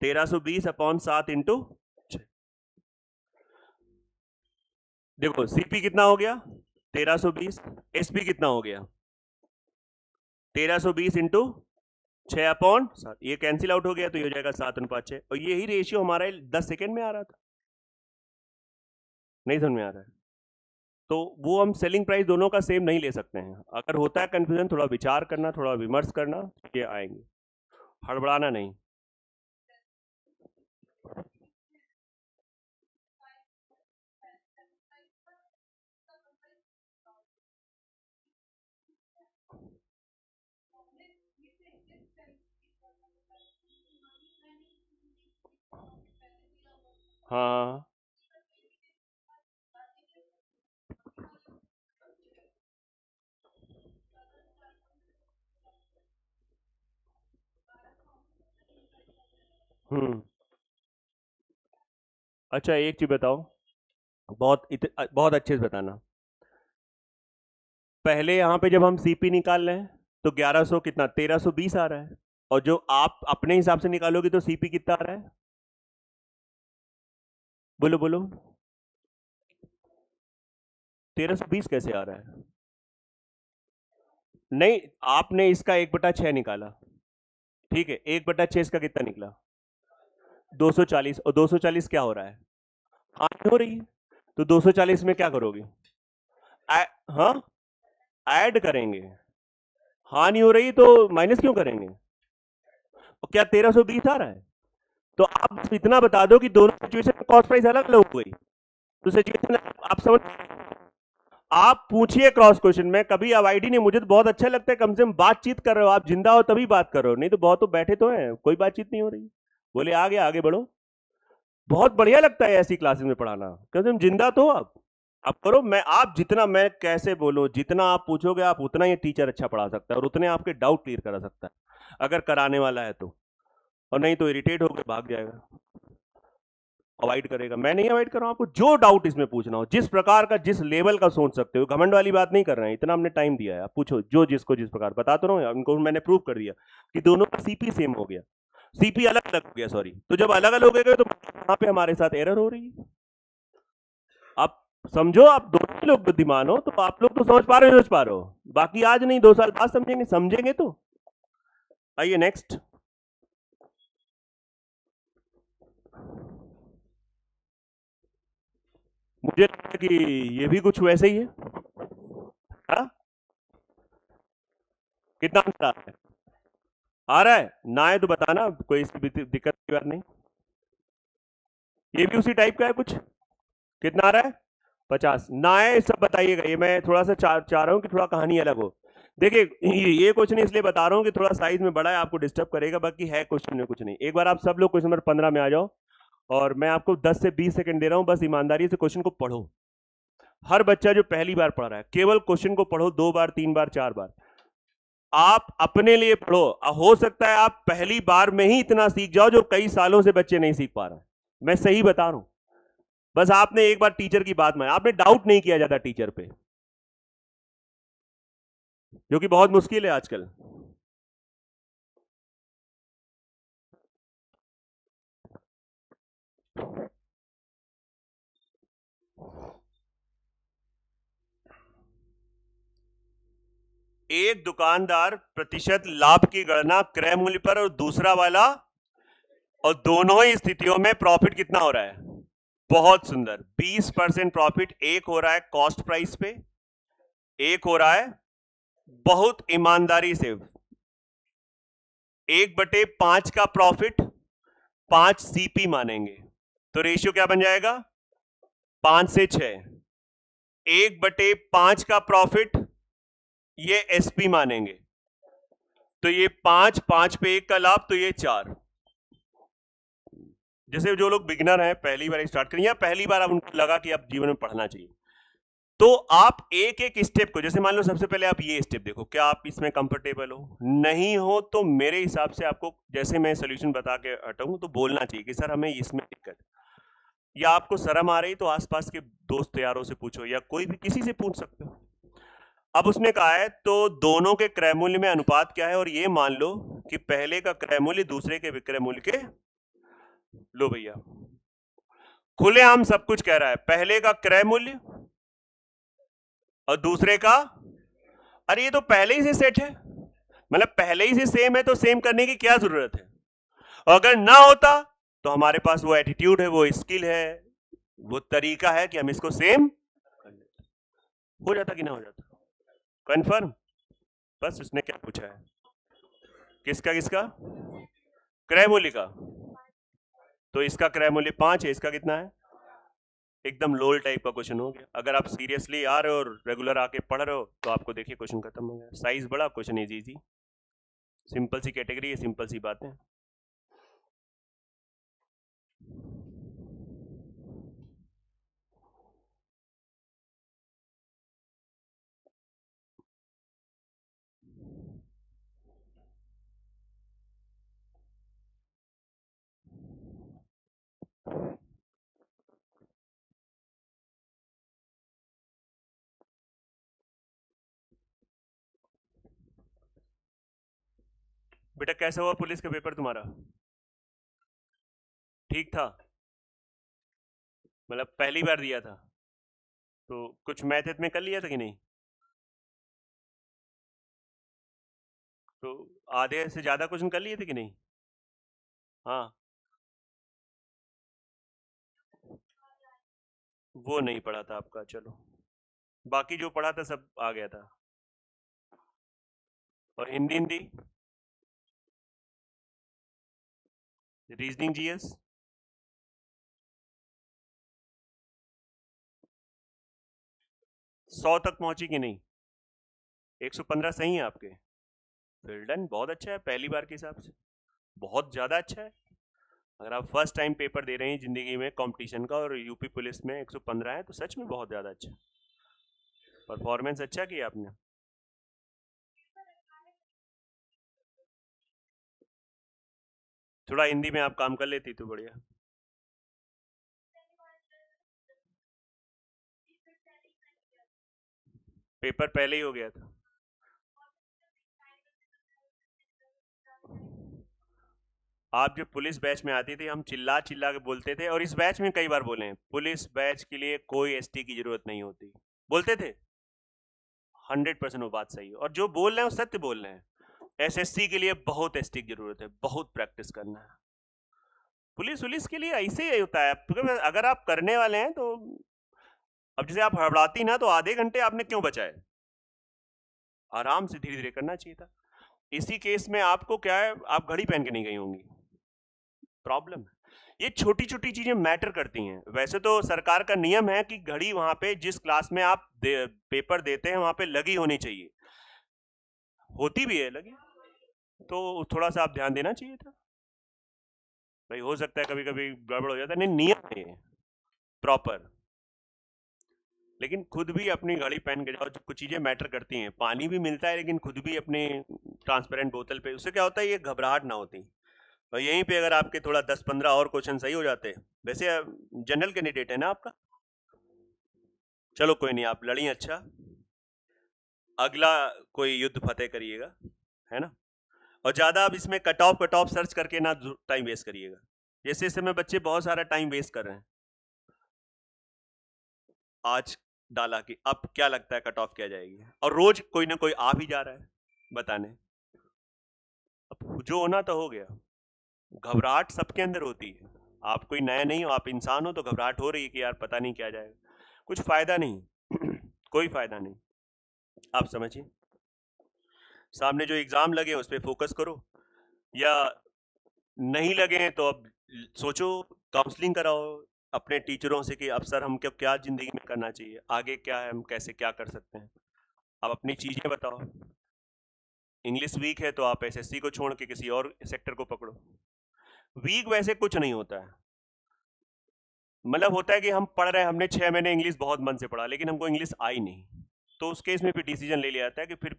1320/7 इंटू 6। देखो सीपी कितना हो गया? 1320। एसपी कितना हो गया? 1320 इंटू 6/7, ये कैंसिल आउट हो गया, तो ये हो जाएगा 7:6, और यही रेशियो हमारा 10 सेकेंड में आ रहा था। नहीं समझ में आ रहा है? तो वो हम सेलिंग प्राइस दोनों का सेम नहीं ले सकते हैं, अगर होता है कंफ्यूजन, थोड़ा विचार करना, थोड़ा विमर्श करना, ये आएंगे, हड़बड़ाना नहीं। हाँ अच्छा एक चीज बताओ, बहुत अच्छे से बताना, पहले यहां पे जब हम सीपी निकाल रहे हैं, तो 1100 कितना, 1320 आ रहा है, और जो आप अपने हिसाब से निकालोगे तो सीपी कितना आ रहा है? बोलो बोलो, 1320 कैसे आ रहा है? नहीं, आपने इसका 1/6 निकाला, ठीक है, 1/6 इसका कितना निकला? 240, और 240 क्या हो रहा है? हानि हो रही है, तो 240 में क्या करोगे? हाँ, ऐड करेंगे। हानि हो रही तो माइनस क्यों करेंगे? और क्या 1320 आ रहा है? तो आप बस इतना बता दो कि दोनों सिचुएशन में कॉस्ट प्राइस अलग अलग हो गई, तो सिचुएशन आप समझ। आप पूछिए क्रॉस क्वेश्चन में, कभी अवॉइड ही नहीं। मुझे तो बहुत अच्छा लगता है, कम से कम बातचीत कर रहे हो आप, जिंदा हो तभी बात कर रहे हो, नहीं तो बहुत तो बैठे तो हैं, कोई बातचीत नहीं हो रही। बोले आगे आगे बढ़ो। बहुत बढ़िया लगता है ऐसी क्लासेस में पढ़ाना, क्योंकि तुम जिंदा तो आप करो। मैं आप जितना, मैं कैसे बोलो, जितना आप पूछोगे आप उतना ये टीचर अच्छा पढ़ा सकता है और उतने आपके डाउट क्लियर करा सकता है, अगर कराने वाला है तो। और नहीं तो इरिटेट होकर भाग जाएगा, अवॉइड करेगा। मैं नहीं अवॉइड कर रहा हूं आपको, जो डाउट इसमें पूछना हो, जिस प्रकार का, जिस लेवल का सोच सकते हो, घमंड वाली बात नहीं कर रहे हैं, इतना हमने टाइम दिया है, आप पूछो जो जिसको जिस प्रकार। बता तो रहा हूं, उनको मैंने प्रूव कर दिया कि दोनों का सीपी सेम हो गया, सीपी अलग अलग हो गया, सॉरी। तो जब अलग अलग हो गए तो वहां पे हमारे साथ एरर हो रही है। आप समझो, आप दोनों ही लोग बुद्धिमान हो, तो आप लोग तो समझ पा रहे हो, समझ पा रहे हो, बाकी आज नहीं 2 साल बाद समझेंगे, समझेंगे तो। आइए नेक्स्ट। मुझे लगता है कि ये भी कुछ वैसे ही है। हाँ? कितना आंसर आ रहा है? आ रहा है ना? है तो बताना, कोई इसकी दिक्कत की बात नहीं। ये भी उसी टाइप का है कुछ। कितना आ रहा है? 50 ना है, सब बताइएगा। ये मैं थोड़ा सा चाह रहा हूँ कि थोड़ा कहानी अलग हो। देखिए ये क्वेश्चन इसलिए बता रहा हूँ कि थोड़ा साइज में बड़ा है, आपको डिस्टर्ब करेगा, बाकी है क्वेश्चन में कुछ नहीं। एक बार आप सब लोग क्वेश्चन नंबर 15 में आ जाओ, और मैं आपको 10 से 20 सेकंड दे रहा हूं, बस ईमानदारी से क्वेश्चन को पढ़ो। हर बच्चा जो पहली बार पढ़ रहा है, केवल क्वेश्चन को पढ़ो 2 बार 3 बार 4 बार। आप अपने लिए पढ़ो, हो सकता है आप पहली बार में ही इतना सीख जाओ जो कई सालों से बच्चे नहीं सीख पा रहे हैं। मैं सही बता रहा हूं। बस आपने एक बार टीचर की बात मानी, आपने डाउट नहीं किया जाता टीचर पे, जो कि बहुत मुश्किल है आजकल। एक दुकानदार प्रतिशत लाभ की गणना क्रय मूल्य पर, और दूसरा वाला, और दोनों ही स्थितियों में प्रॉफिट कितना हो रहा है? बहुत सुंदर, 20% प्रॉफिट। एक हो रहा है कॉस्ट प्राइस पे, एक हो रहा है बहुत ईमानदारी से 1/5 का प्रॉफिट, 5 सीपी मानेंगे, तो रेशियो क्या बन जाएगा? 5 से 6। 1/5 का प्रॉफिट, ये एसपी मानेंगे, तो ये 5, 5 पे 1 का लाभ, तो ये 4। जैसे जो लोग बिगिनर हैं, पहली बार स्टार्ट करें, या पहली बार अब उनको लगा कि अब जीवन में पढ़ना चाहिए, तो आप एक एक स्टेप को, जैसे मान लो सबसे पहले आप ये स्टेप देखो, क्या आप इसमें कंफर्टेबल हो? नहीं हो तो मेरे हिसाब से आपको, जैसे मैं सोल्यूशन बता के हटाऊं, तो बोलना चाहिए कि सर हमें इसमें दिक्कत, या आपको शर्म आ रही तो आसपास के दोस्त यारों से पूछो, या कोई भी किसी से पूछ सकते हो। अब उसने कहा है तो दोनों के क्रय मूल्य में अनुपात क्या है, और ये मान लो कि पहले का क्रय मूल्य दूसरे के विक्रय मूल्य के, लो भैया खुलेआम सब कुछ कह रहा है, पहले का क्रय मूल्य और दूसरे का, अरे ये तो पहले ही से सेट है, मतलब पहले ही से सेम है, तो सेम करने की क्या जरूरत है? अगर ना होता तो हमारे पास वो एटीट्यूड है, वो स्किल है, वो तरीका है कि हम इसको सेम हो जाता कि ना हो जाता। कंफर्म? बस उसने क्या पूछा है, किसका किसका क्रय मूल्य का, तो इसका क्रय मूल्य 5 है, इसका कितना है? एकदम लोल टाइप का क्वेश्चन हो गया। अगर आप सीरियसली आ रहे हो और रेगुलर आके पढ़ रहे हो तो आपको देखिए क्वेश्चन खत्म हो गया। साइज बड़ा, क्वेश्चन इज इजी, सिंपल सी कैटेगरी है, सिंपल सी बात है। बेटा कैसा हुआ पुलिस का पेपर तुम्हारा? ठीक था? मतलब पहली बार दिया था तो कुछ मैथ में कर लिया था कि नहीं? तो आधे से ज्यादा क्वेश्चन कर लिए थे कि नहीं? हाँ। वो नहीं पढ़ा था आपका, चलो बाकी जो पढ़ा था सब आ गया था। और हिंदी हिंदी रीजनिंग जीएस 100 तक पहुंची कि नहीं? 115 सही है आपके? वेल डन, बहुत अच्छा है पहली बार के हिसाब से, बहुत ज़्यादा अच्छा है। अगर आप फर्स्ट टाइम पेपर दे रहे हैं ज़िंदगी में कंपटीशन का और यूपी पुलिस में 115 है तो सच में बहुत ज़्यादा अच्छा, परफॉर्मेंस अच्छा किया आपने। थोड़ा हिंदी में आप काम कर लेती तो बढ़िया। पेपर पहले ही हो गया था। आप जब पुलिस बैच में आती थी हम चिल्ला चिल्ला के बोलते थे, और इस बैच में कई बार बोले हैं पुलिस बैच के लिए कोई एसटी की जरूरत नहीं होती, बोलते थे। 100% वो बात सही है, और जो बोल रहे हैं वो सत्य बोल रहे हैं। एसएससी के लिए बहुत एसटी की जरूरत है, बहुत प्रैक्टिस करना है। पुलिस वुलिस के लिए ऐसे ही होता है, क्योंकि अगर आप करने वाले हैं तो अब जैसे आप हड़बड़ाती ना तो आधे घंटे आपने क्यों बचाए, आराम से धीरे धीरे करना चाहिए था। इसी केस में आपको क्या है, आप घड़ी पहन के नहीं गई होंगी, प्रॉब्लम है। ये छोटी छोटी चीजें मैटर करती हैं। वैसे तो सरकार का नियम है कि घड़ी वहां पे जिस क्लास में आप पेपर देते हैं वहां पे लगी होनी चाहिए, होती भी है लगी, तो थोड़ा सा आप ध्यान देना चाहिए था भाई। हो सकता है कभी कभी गड़बड़ हो जाता है, नहीं नियम है प्रॉपर। लेकिन खुद भी अपनी घड़ी पहन के जाओ, कुछ चीजें मैटर करती हैं। पानी भी मिलता है लेकिन खुद भी अपने ट्रांसपेरेंट बोतल पे, उससे क्या होता है ये घबराहट ना होती। और यहीं पे अगर आपके थोड़ा 10-15 और क्वेश्चन सही हो जाते, वैसे जनरल कैंडिडेट है ना आपका, चलो कोई नहीं, आप लड़ी अच्छा, अगला कोई युद्ध फतेह करिएगा, है ना। और ज्यादा अब इसमें कट ऑफ सर्च करके ना टाइम वेस्ट करिएगा, जैसे इस समय बच्चे बहुत सारा टाइम वेस्ट कर रहे हैं। आज डाला कि अब क्या लगता है कट ऑफ क्या जाएगी, और रोज कोई ना कोई आ भी जा रहा है बताने। अब जो होना तो हो गया, घबराहट सबके अंदर होती है, आप कोई नया नहीं हो, आप इंसान हो तो घबराहट हो रही है कि यार पता नहीं क्या जाएगा, कुछ फायदा नहीं कोई फायदा नहीं, आप समझिए। सामने जो एग्जाम लगे उस पर फोकस करो, या नहीं लगे तो अब सोचो, काउंसलिंग कराओ अपने टीचरों से कि अब सर हमको क्या जिंदगी में करना चाहिए, आगे क्या है, हम कैसे क्या कर सकते हैं, आप अपनी चीजें बताओ। इंग्लिश वीक है तो आप एसएससी को छोड़ के किसी और सेक्टर को पकड़ो। वीक वैसे कुछ नहीं होता है, मतलब होता है कि हम पढ़ रहे हैं, हमने 6 महीने इंग्लिश बहुत मन से पढ़ा लेकिन हमको इंग्लिश आई नहीं, तो उस केस में फिर डिसीजन ले लिया जाता है कि फिर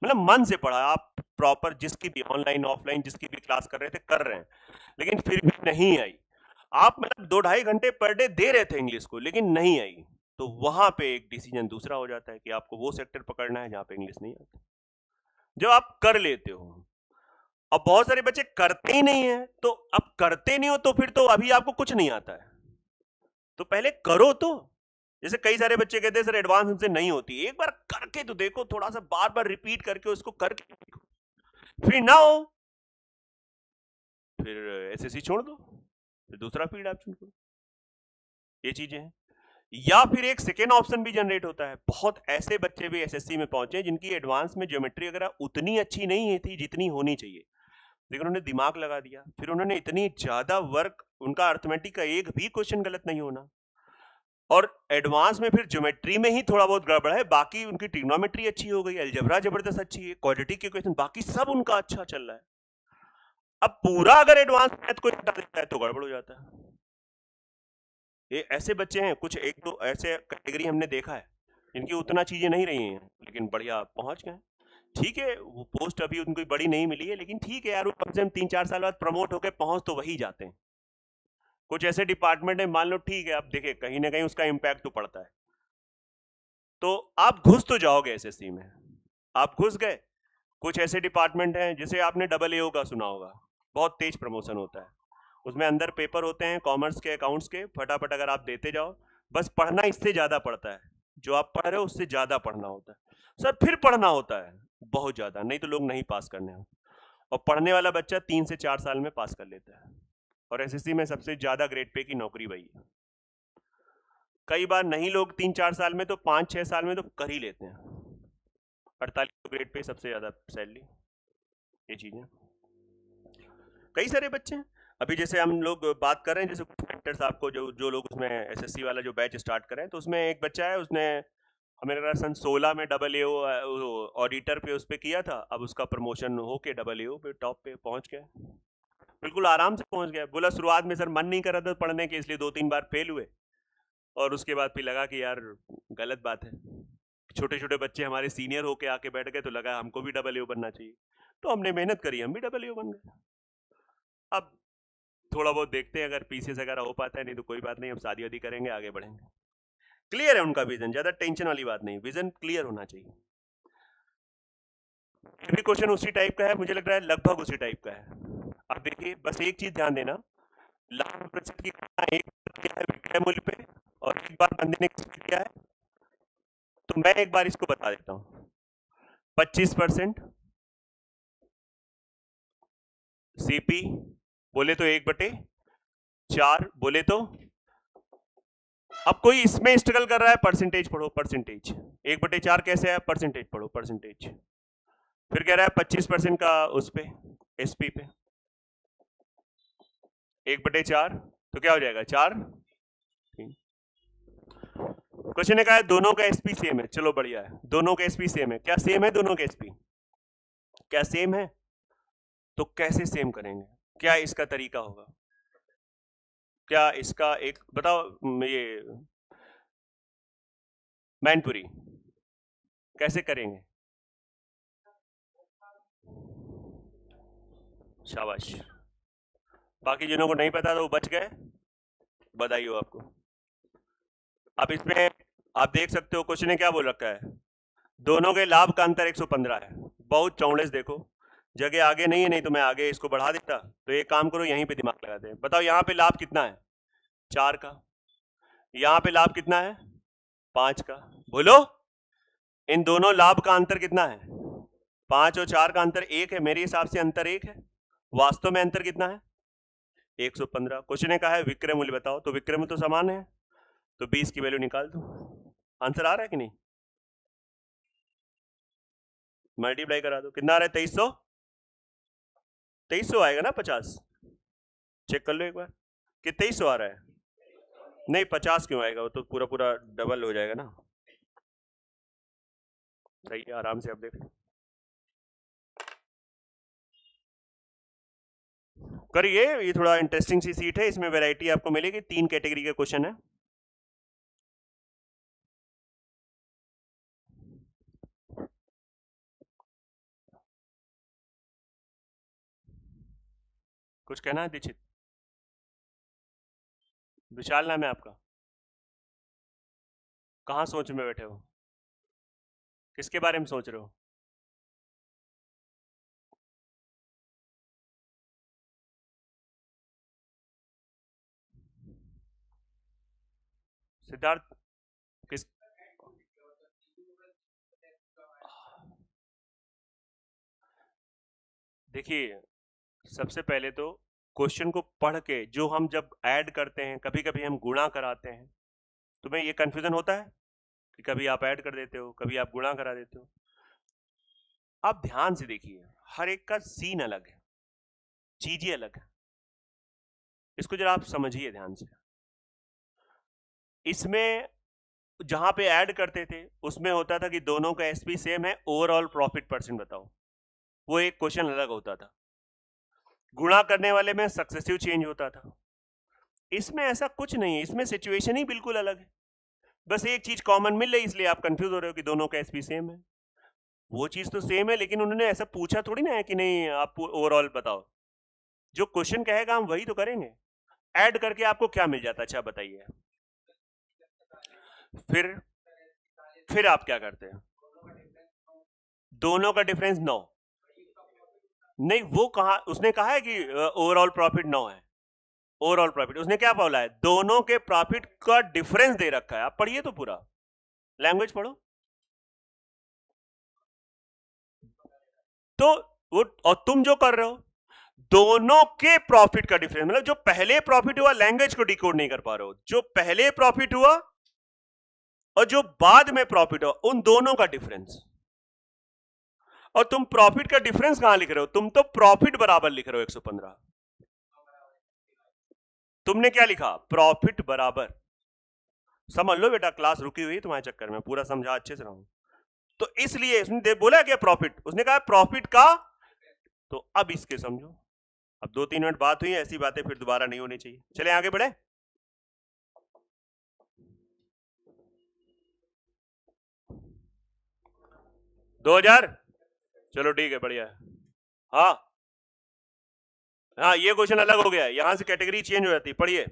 मतलब मन से पढ़ा आप प्रॉपर, जिसकी भी ऑनलाइन ऑफलाइन जिसकी भी क्लास कर रहे थे कर रहे हैं, लेकिन फिर भी नहीं आई। आप मतलब 2-2.5 घंटे पर डे दे रहे थे इंग्लिश को लेकिन नहीं आई, तो वहां पे एक डिसीजन दूसरा हो जाता है कि आपको वो सेक्टर पकड़ना है जहां पे इंग्लिश नहीं आती। जब आप कर लेते हो, अब बहुत सारे बच्चे करते ही नहीं है, तो अब करते नहीं हो तो फिर तो अभी आपको कुछ नहीं आता है, तो पहले करो तो। जैसे कई सारे बच्चे कहते हैं सर एडवांस हमसे नहीं होती, एक बार करके तो देखो, थोड़ा सा बार बार रिपीट करके उसको करके देखो, फिर ना हो फिर एसएससी छोड़ दो, फिर दूसरा फील्ड आप चुन लो, ये चीजें हैं। या फिर एक सेकेंड ऑप्शन भी जनरेट होता है, बहुत ऐसे बच्चे भी एसएससी में पहुंचे जिनकी एडवांस में ज्योमेट्री वगैरह उतनी अच्छी नहीं थी जितनी होनी चाहिए, लेकिन उन्होंने दिमाग लगा दिया, फिर उन्होंने इतनी ज्यादा वर्क, उनका अर्थमेटिक का एक भी क्वेश्चन गलत नहीं होना, और एडवांस में फिर ज्योमेट्री में ही थोड़ा बहुत गड़बड़ है, बाकी उनकी ट्रिग्नोमेट्री अच्छी हो गई, अलजेब्रा जबरदस्त अच्छी है, क्वाड्रेटिक के क्वेश्चन बाकी सब उनका अच्छा चल रहा है। अब पूरा अगर एडवांस मैथ को हटा देता है तो गड़बड़ हो जाता है। ये ऐसे बच्चे हैं, कुछ एक दो ऐसे कैटेगरी हमने देखा है इनकी उतना चीजें नहीं रही हैं लेकिन बढ़िया पहुंच गए। ठीक है, वो पोस्ट अभी उनको बड़ी नहीं मिली है लेकिन ठीक है यार, वो कम से कम 3-4 साल बाद प्रमोट होकर पहुंच तो वही जाते हैं। कुछ ऐसे डिपार्टमेंट है मान लो, ठीक है, अब देखिए कहीं ना कहीं उसका इम्पैक्ट तो पड़ता है, तो आप घुस तो जाओगे एसएससी में, आप घुस गए। कुछ ऐसे डिपार्टमेंट हैं जैसे आपने AA का सुना होगा, बहुत तेज प्रमोशन होता है, उसमें अंदर पेपर होते हैं कॉमर्स के अकाउंट्स के, फटाफट अगर आप देते जाओ, बस पढ़ना इससे ज्यादा पड़ता है, जो आप पढ़ रहे हो उससे ज्यादा पढ़ना होता है सर, फिर पढ़ना होता है बहुत ज्यादा, नहीं तो लोग नहीं पास करने हो, और पढ़ने वाला बच्चा 3 से 4 साल में पास कर लेता है, और एसएससी में सबसे ज्यादा ग्रेड पे की नौकरी वही है। कई बार नहीं लोग 3-4 साल में तो 5-6 साल में तो कर ही लेते हैं। 48 ग्रेड पे सबसे ज्यादा सैलरी, ये चीजें कई सारे बच्चे हैं। अभी जैसे हम लोग बात कर रहे हैं, जैसे कुछ मेंटर्स आपको जो लोग उसमें एसएससी वाला जो बैच स्टार्ट कर रहे हैं, तो उसमें एक बच्चा है, उसने हमें लग रहा है सन 16 में AA ऑडिटर पे उस पे किया था। अब उसका प्रमोशन होके AA पे टॉप पे पहुंच गया, बिल्कुल आराम से पहुंच गया। बोला शुरुआत में सर मन नहीं कर रहा था पढ़ने के, इसलिए 2-3 बार फेल हुए, और उसके बाद फिर लगा कि यार गलत बात है, छोटे छोटे बच्चे हमारे सीनियर होके आके बैठ गए, तो लगा हमको भी AA बनना चाहिए, तो हमने मेहनत करी, हम भी AA बन गए। अब थोड़ा बहुत देखते हैं अगर पीसीएस अगर हो पाता है, नहीं तो कोई बात नहीं, हम शादी वादी करेंगे, आगे बढ़ेंगे। क्लियर है उनका विजन, ज्यादा टेंशन वाली बात नहीं, विजन क्लियर होना चाहिए। भी क्वेश्चन उसी टाइप का है, मुझे लग रहा है लगभग उसी टाइप का है। अब देखिए बस एक चीज ध्यान देना, लाभ प्रतिशत की गणना एक क्या है विक्रय मूल्य पे, और एक बार बंदे ने किया है, तो मैं एक बार इसको बता देता हूं। 25% सीपी बोले तो 1/4 बोले तो, अब कोई इसमें स्ट्रगल कर रहा है, परसेंटेज पढ़ो, परसेंटेज 1/4 कैसे है, परसेंटेज पढ़ो, परसेंटेज। फिर कह रहा है 25% का उस पे एसपी पे 1/4, तो क्या हो जाएगा 4। क्वेश्चन ने कहा है दोनों का एसपी सेम है, चलो बढ़िया है, दोनों का एसपी सेम है। क्या सेम है दोनों के एसपी? क्या सेम है? तो कैसे सेम करेंगे, क्या इसका तरीका होगा, क्या इसका एक बताओ, ये मैनपुरी कैसे करेंगे? शाबाश, बाकी जिन्हों को नहीं पता तो वो बच गए, बधाई हो आपको। अब इसमें आप देख सकते हो क्वेश्चन ने क्या बोल रखा है, दोनों के लाभ का अंतर 115 है। बहुत चौड़े से देखो, जगह आगे नहीं है, नहीं तो मैं आगे इसको बढ़ा देता। तो एक काम करो, यहीं पे दिमाग लगाते हैं, बताओ यहाँ पे लाभ कितना है, 4 का, यहाँ पे लाभ कितना है, 5 का। बोलो इन दोनों लाभ का अंतर कितना है, 5 और 4 का अंतर 1 है, मेरे हिसाब से अंतर 1 है, वास्तव में अंतर कितना है, 115। क्वेश्चन ने कहा है विक्रय मूल्य बताओ, तो विक्रय मूल्य तो समान है, तो 20 की वैल्यू निकाल दो। आंसर आ रहा है कि नहीं, मल्टीप्लाई करा दो, कितना आ रहा है, 2300, 2300 आएगा ना, 50 चेक कर लो एक बार कि 2300 आ रहा है, नहीं 50 क्यों आएगा, वो तो पूरा पूरा डबल हो जाएगा ना। सही है, आराम से आप देख करिए, ये थोड़ा इंटरेस्टिंग सी सीट है, इसमें वैरायटी आपको मिलेगी, 3 कैटेगरी के क्वेश्चन है। कुछ कहना है दीक्षित? विशाल नाम है आपका, कहाँ सोच में बैठे हो, किसके बारे में सोच रहे हो? सिद्धार्थ किस, देखिए सबसे पहले तो क्वेश्चन को पढ़ के जो हम जब ऐड करते हैं, कभी कभी हम गुणा कराते हैं, तुम्हें ये कंफ्यूजन होता है कि कभी आप ऐड कर देते हो, कभी आप गुणा करा देते हो। आप ध्यान से देखिए, हर एक का सीन अलग है, चीजें अलग है, इसको जरा आप समझिए ध्यान से। इसमें जहां पे ऐड करते थे उसमें होता था कि दोनों का एसपी सेम है, ओवरऑल प्रॉफिट परसेंट बताओ, वो एक क्वेश्चन अलग होता था। गुणा करने वाले में सक्सेसिव चेंज होता था, इसमें ऐसा कुछ नहीं है, इसमें सिचुएशन ही बिल्कुल अलग है, बस एक चीज कॉमन मिल रही, इसलिए आप कंफ्यूज हो रहे हो कि दोनों का एसपी सेम है। वो चीज तो सेम है, लेकिन उन्होंने ऐसा पूछा थोड़ी ना है कि नहीं आप ओवरऑल बताओ, जो क्वेश्चन कहेगा हम वही तो करेंगे। ऐड करके आपको क्या मिल जाता, अच्छा बताइए। फिर आप क्या करते हैं, दोनों का डिफरेंस 9, नहीं वो कहा, उसने कहा है कि ओवरऑल प्रॉफिट 9 है, ओवरऑल प्रॉफिट उसने क्या बोला है, दोनों के प्रॉफिट का डिफरेंस दे रखा है। आप पढ़िए तो पूरा लैंग्वेज पढ़ो, तो वो, और तुम जो कर रहे हो दोनों के प्रॉफिट का डिफरेंस, मतलब जो पहले प्रॉफिट हुआ, लैंग्वेज को डिकोड नहीं कर पा रहे हो, जो पहले प्रॉफिट हुआ और जो बाद में प्रॉफिट हो, उन दोनों का डिफरेंस। और तुम प्रॉफिट का डिफरेंस कहां लिख रहे हो? तुम तो प्रॉफिट बराबर लिख रहे हो 115। तुमने क्या लिखा? प्रॉफिट बराबर। समझ लो बेटा, क्लास रुकी हुई तुम्हारे चक्कर में, पूरा समझा अच्छे से रहा हूं। तो इसलिए उसने बोला क्या प्रॉफिट, उसने कहा प्रॉफिट का। तो अब इसके समझो, अब 2-3 मिनट बात हुई, ऐसी बातें फिर दोबारा नहीं होनी चाहिए। चले आगे बढ़े। दो 2000, चलो ठीक है, बढ़िया। हाँ हाँ, ये क्वेश्चन अलग हो गया, यहां से कैटेगरी चेंज हो जाती है। पढ़िए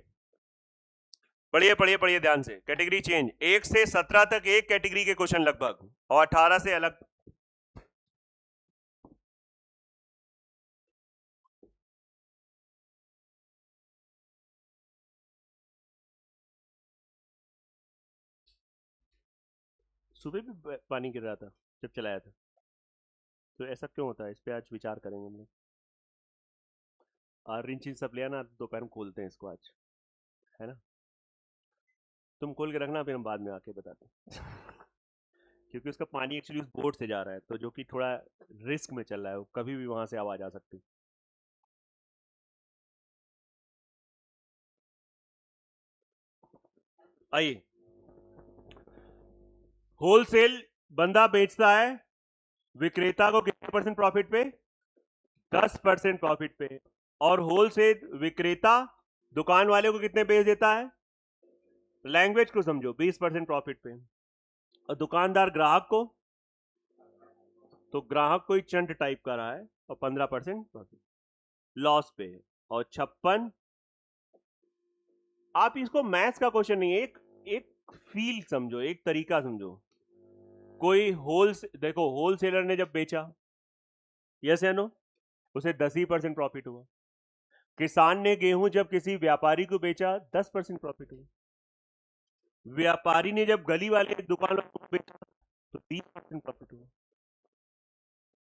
पढ़िए पढ़िए पढ़िए ध्यान से। कैटेगरी चेंज, 1 से 17 तक एक कैटेगरी के क्वेश्चन लगभग, और 18 से अलग। सुबह भी पानी गिर रहा था जब चलाया था, तो ऐसा क्यों होता है? इस पे आज विचार करेंगे हम लोग। और रिंची सब ले आना, दोपहर में खोलते हैं इसको आज, है ना? तुम खोल के रखना, फिर हम बाद में आके बताते हैं। क्योंकि उसका पानी एक्चुअली उस बोर्ड से जा रहा है, तो जो कि थोड़ा रिस्क में चल रहा है, वो कभी भी वहां से आवाज आ सकती। आइए, होलसेल बंदा बेचता है विक्रेता को कितने परसेंट प्रॉफिट पे? 10% प्रॉफिट पे। और होलसेल विक्रेता दुकान वाले को कितने बेच देता है? लैंग्वेज को समझो, 20% प्रॉफिट पे। और दुकानदार ग्राहक को, तो ग्राहक कोई चंट टाइप का रहा है, और 15% प्रॉफिट लॉस पे। और 56, आप इसको मैथ्स का क्वेश्चन नहीं है, एक एक फील समझो, एक तरीका समझो। कोई देखो, होलसेलर ने जब बेचा, यस या नो, उसे 10% प्रॉफिट हुआ। किसान ने गेहूं जब किसी व्यापारी को बेचा, 10% प्रॉफिट हुआ। व्यापारी ने जब गली वाले दुकान वालों को बेचा, तो 20% प्रॉफिट हुआ।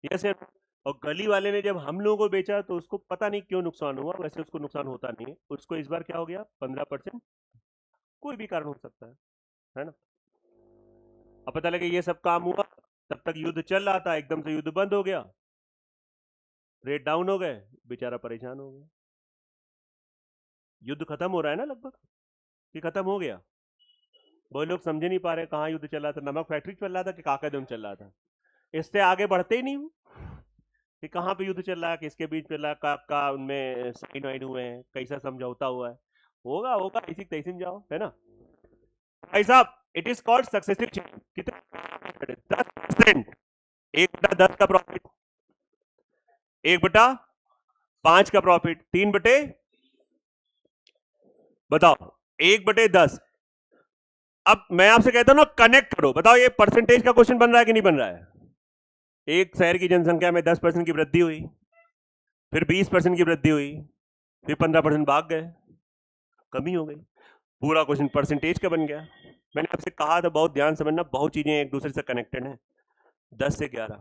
यस या नो? और गली वाले ने जब हम लोगों को बेचा, तो उसको पता नहीं क्यों नुकसान हुआ, वैसे उसको नुकसान होता नहीं है, उसको इस बार क्या हो गया? 15%। कोई भी कारण हो सकता है ना? अब पता लगे ये सब काम हुआ, तब तक युद्ध चल रहा था, एकदम से युद्ध बंद हो गया, रेट डाउन हो गए, बेचारा परेशान हो गया। युद्ध खत्म हो रहा है ना लगभग, कि खत्म हो गया? वो लोग समझे नहीं पा रहे कहाँ युद्ध चल रहा था, नमक फैक्ट्री चल रहा था कि काकादम चल रहा था। इससे आगे बढ़ते ही नहीं हूँ कि कहाँ पे युद्ध चल रहा है, किसके बीच चल रहा है, का उनमें साइन वाइन हुए हैं, कैसा समझौता हुआ है। होगा होगा, इसी तैसी में जाओ, है ना भाई साहब? It is called successive change. कितना? 10%। 1/10 का प्रॉफिट, 1/5 का प्रॉफिट, 3 बटे, बताओ, 1/10। अब मैं आपसे कहता हूं ना, कनेक्ट करो, बताओ ये परसेंटेज का क्वेश्चन बन रहा है कि नहीं बन रहा है? एक शहर की जनसंख्या में 10% की वृद्धि हुई, फिर 20% की वृद्धि हुई, फिर 15% भाग गए, कमी हो गई। पूरा क्वेश्चन परसेंटेज का बन गया। मैंने आपसे कहा था बहुत ध्यान समझना, बहुत चीजें एक दूसरे से कनेक्टेड हैं। 10 से 11,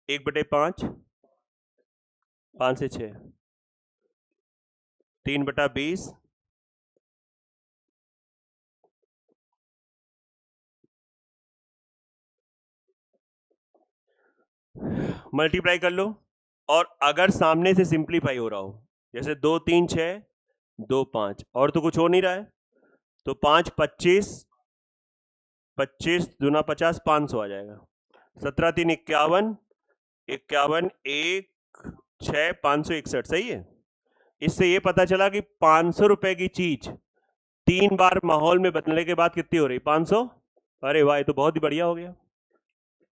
1/5, 5 से 6, 3/20, मल्टीप्लाई कर लो। और अगर सामने से सिंप्लीफाई हो रहा हो, जैसे 2 3 6, 2 5, और तो कुछ हो नहीं रहा है, तो 5 25, 25 दूना 50, 500 आ जाएगा। 17 3 51, 51 1 6, 561, सही है। इससे ये पता चला कि 500 रुपए की चीज 3 बार माहौल में बदलने के बाद कितनी हो रही? 500। अरे वाह, ये तो बहुत ही बढ़िया हो गया।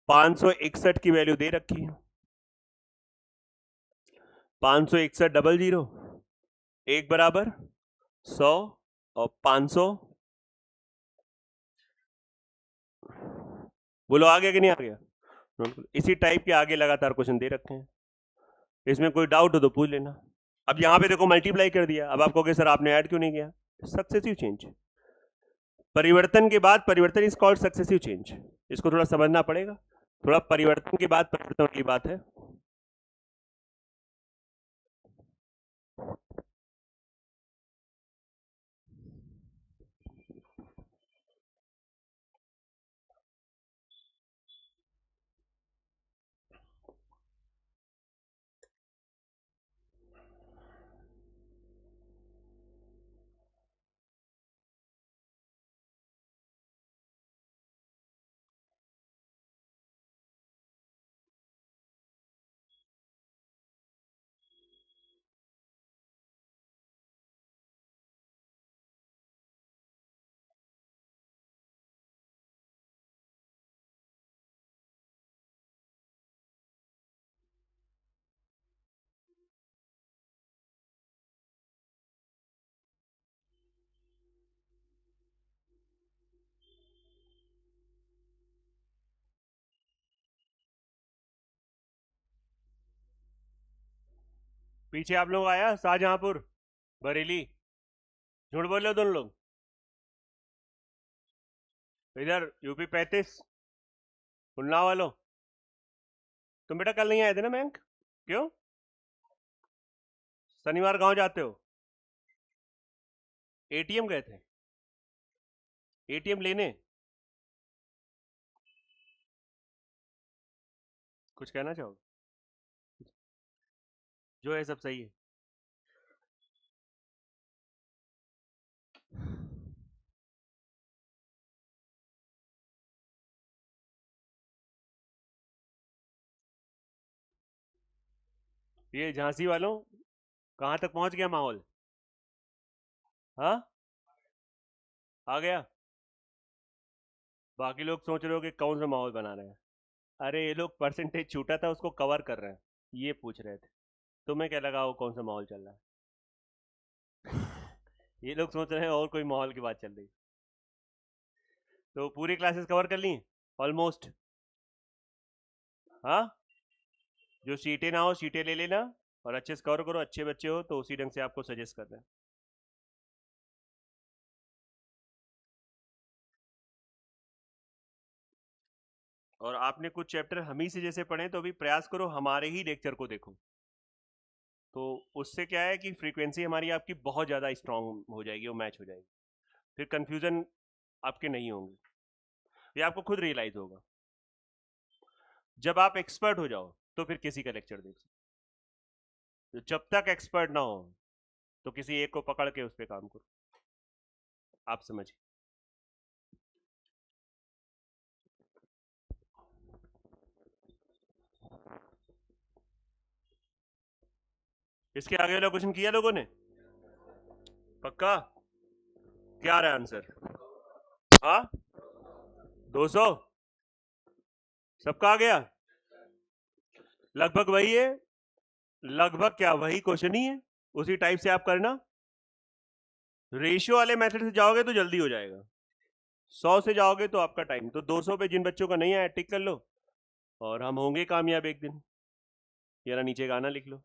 561 की वैल्यू दे रखी है। 561 डबल 0, 1 बराबर 100, और 500, बोलो आ गया कि नहीं आ गया? इसी टाइप के आगे लगातार क्वेश्चन दे रखे हैं, इसमें कोई डाउट हो तो पूछ लेना। अब यहां पे देखो मल्टीप्लाई कर दिया, अब आप कहोगे सर आपने ऐड क्यों नहीं किया? सक्सेसिव चेंज, परिवर्तन के बाद परिवर्तन इज कॉल्ड सक्सेसिव चेंज। इसको थोड़ा समझना पड़ेगा, थोड़ा परिवर्तन के बाद परिवर्तन वाली बात है। पीछे आप लोग आया शाहजहांपुर बरेली, झूठ बोले हो दोनों लोग। इधर यूपी 35 उन्नाव वालों, तुम बेटा कल नहीं आए थे ना बैंक, क्यों? शनिवार गांव जाते हो? एटीएम गए थे? एटीएम लेने? कुछ कहना चाहोगे? जो है सब सही है। ये झांसी वालों, कहां तक पहुंच गया माहौल? हाँ, आ गया। बाकी लोग सोच रहे हो कि कौन सा माहौल बना रहे हैं। अरे ये लोग परसेंटेज छूटा था उसको कवर कर रहे हैं, ये पूछ रहे थे। तुम्हें क्या लगा वो कौन सा माहौल चल रहा है? ये लोग सोच रहे हैं और कोई माहौल की बात चल रही। तो पूरी क्लासेस कवर कर ली ऑलमोस्ट। हाँ, जो सीटें ना हो सीटें ले लेना और अच्छे से कवर करो, अच्छे बच्चे हो तो उसी ढंग से आपको सजेस्ट कर रहे हैं। और आपने कुछ चैप्टर हम ही से जैसे पढ़े तो अभी प्रयास करो हमारे ही लेक्चर को देखो, तो उससे क्या है कि फ्रीक्वेंसी हमारी आपकी बहुत ज़्यादा स्ट्रांग हो जाएगी, वो मैच हो जाएगी, फिर कंफ्यूजन आपके नहीं होंगे, ये आपको खुद रियलाइज होगा। जब आप एक्सपर्ट हो जाओ तो फिर किसी का लेक्चर देख सकते, तो जब तक एक्सपर्ट ना हो तो किसी एक को पकड़ के उस पर काम करो। आप समझिए। इसके आगे वाला क्वेश्चन किया लोगों ने? पक्का? क्या रहा आंसर? हाँ, 200 सबका आ गया? लगभग वही है, लगभग क्या वही क्वेश्चन ही है, उसी टाइप से आप करना। रेशियो वाले मेथड से जाओगे तो जल्दी हो जाएगा, 100 से जाओगे तो आपका टाइम, तो 200 पे जिन बच्चों का नहीं आया टिक कर लो और हम होंगे कामयाब एक दिन। यार नीचे गाना लिख लो,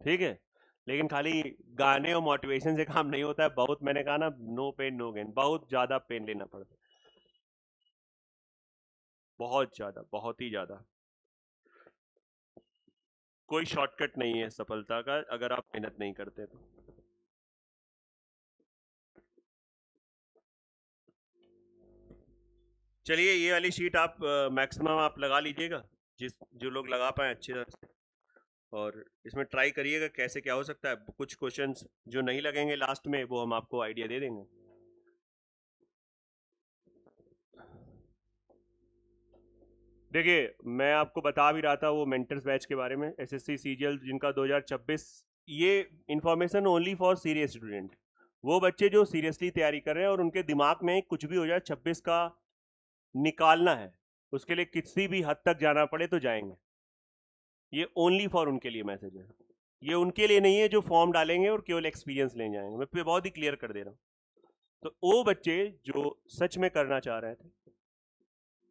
ठीक है? लेकिन खाली गाने और मोटिवेशन से काम नहीं होता है, बहुत मैंने कहा ना, नो पेन नो गेन, बहुत ज्यादा पेन लेना पड़ता है, बहुत ज्यादा, बहुत ही ज्यादा। कोई शॉर्टकट नहीं है सफलता का अगर आप मेहनत नहीं करते तो। चलिए ये वाली शीट आप मैक्सिमम आप लगा लीजिएगा, जिस जो लोग लगा पाए अच्छी तरह से, और इसमें ट्राई करिएगा कैसे क्या हो सकता है। कुछ क्वेश्चंस जो नहीं लगेंगे लास्ट में वो हम आपको आइडिया दे देंगे। देखिए मैं आपको बता भी रहा था वो मेंटर्स बैच के बारे में, एसएससी सीजीएल जिनका 2026, ये information only for serious student, वो बच्चे जो सीरियसली तैयारी कर रहे हैं और उनके दिमाग में कुछ भी हो जाए 26 का निकालना है, उसके लिए किसी भी हद तक जाना पड़े तो जाएंगे। ये ओनली फॉर उनके लिए मैसेज है, ये उनके लिए नहीं है जो फॉर्म डालेंगे और केवल एक्सपीरियंस ले जाएंगे, मैं पे बहुत ही क्लियर कर दे रहा हूँ। तो वो बच्चे जो सच में करना चाह रहे थे,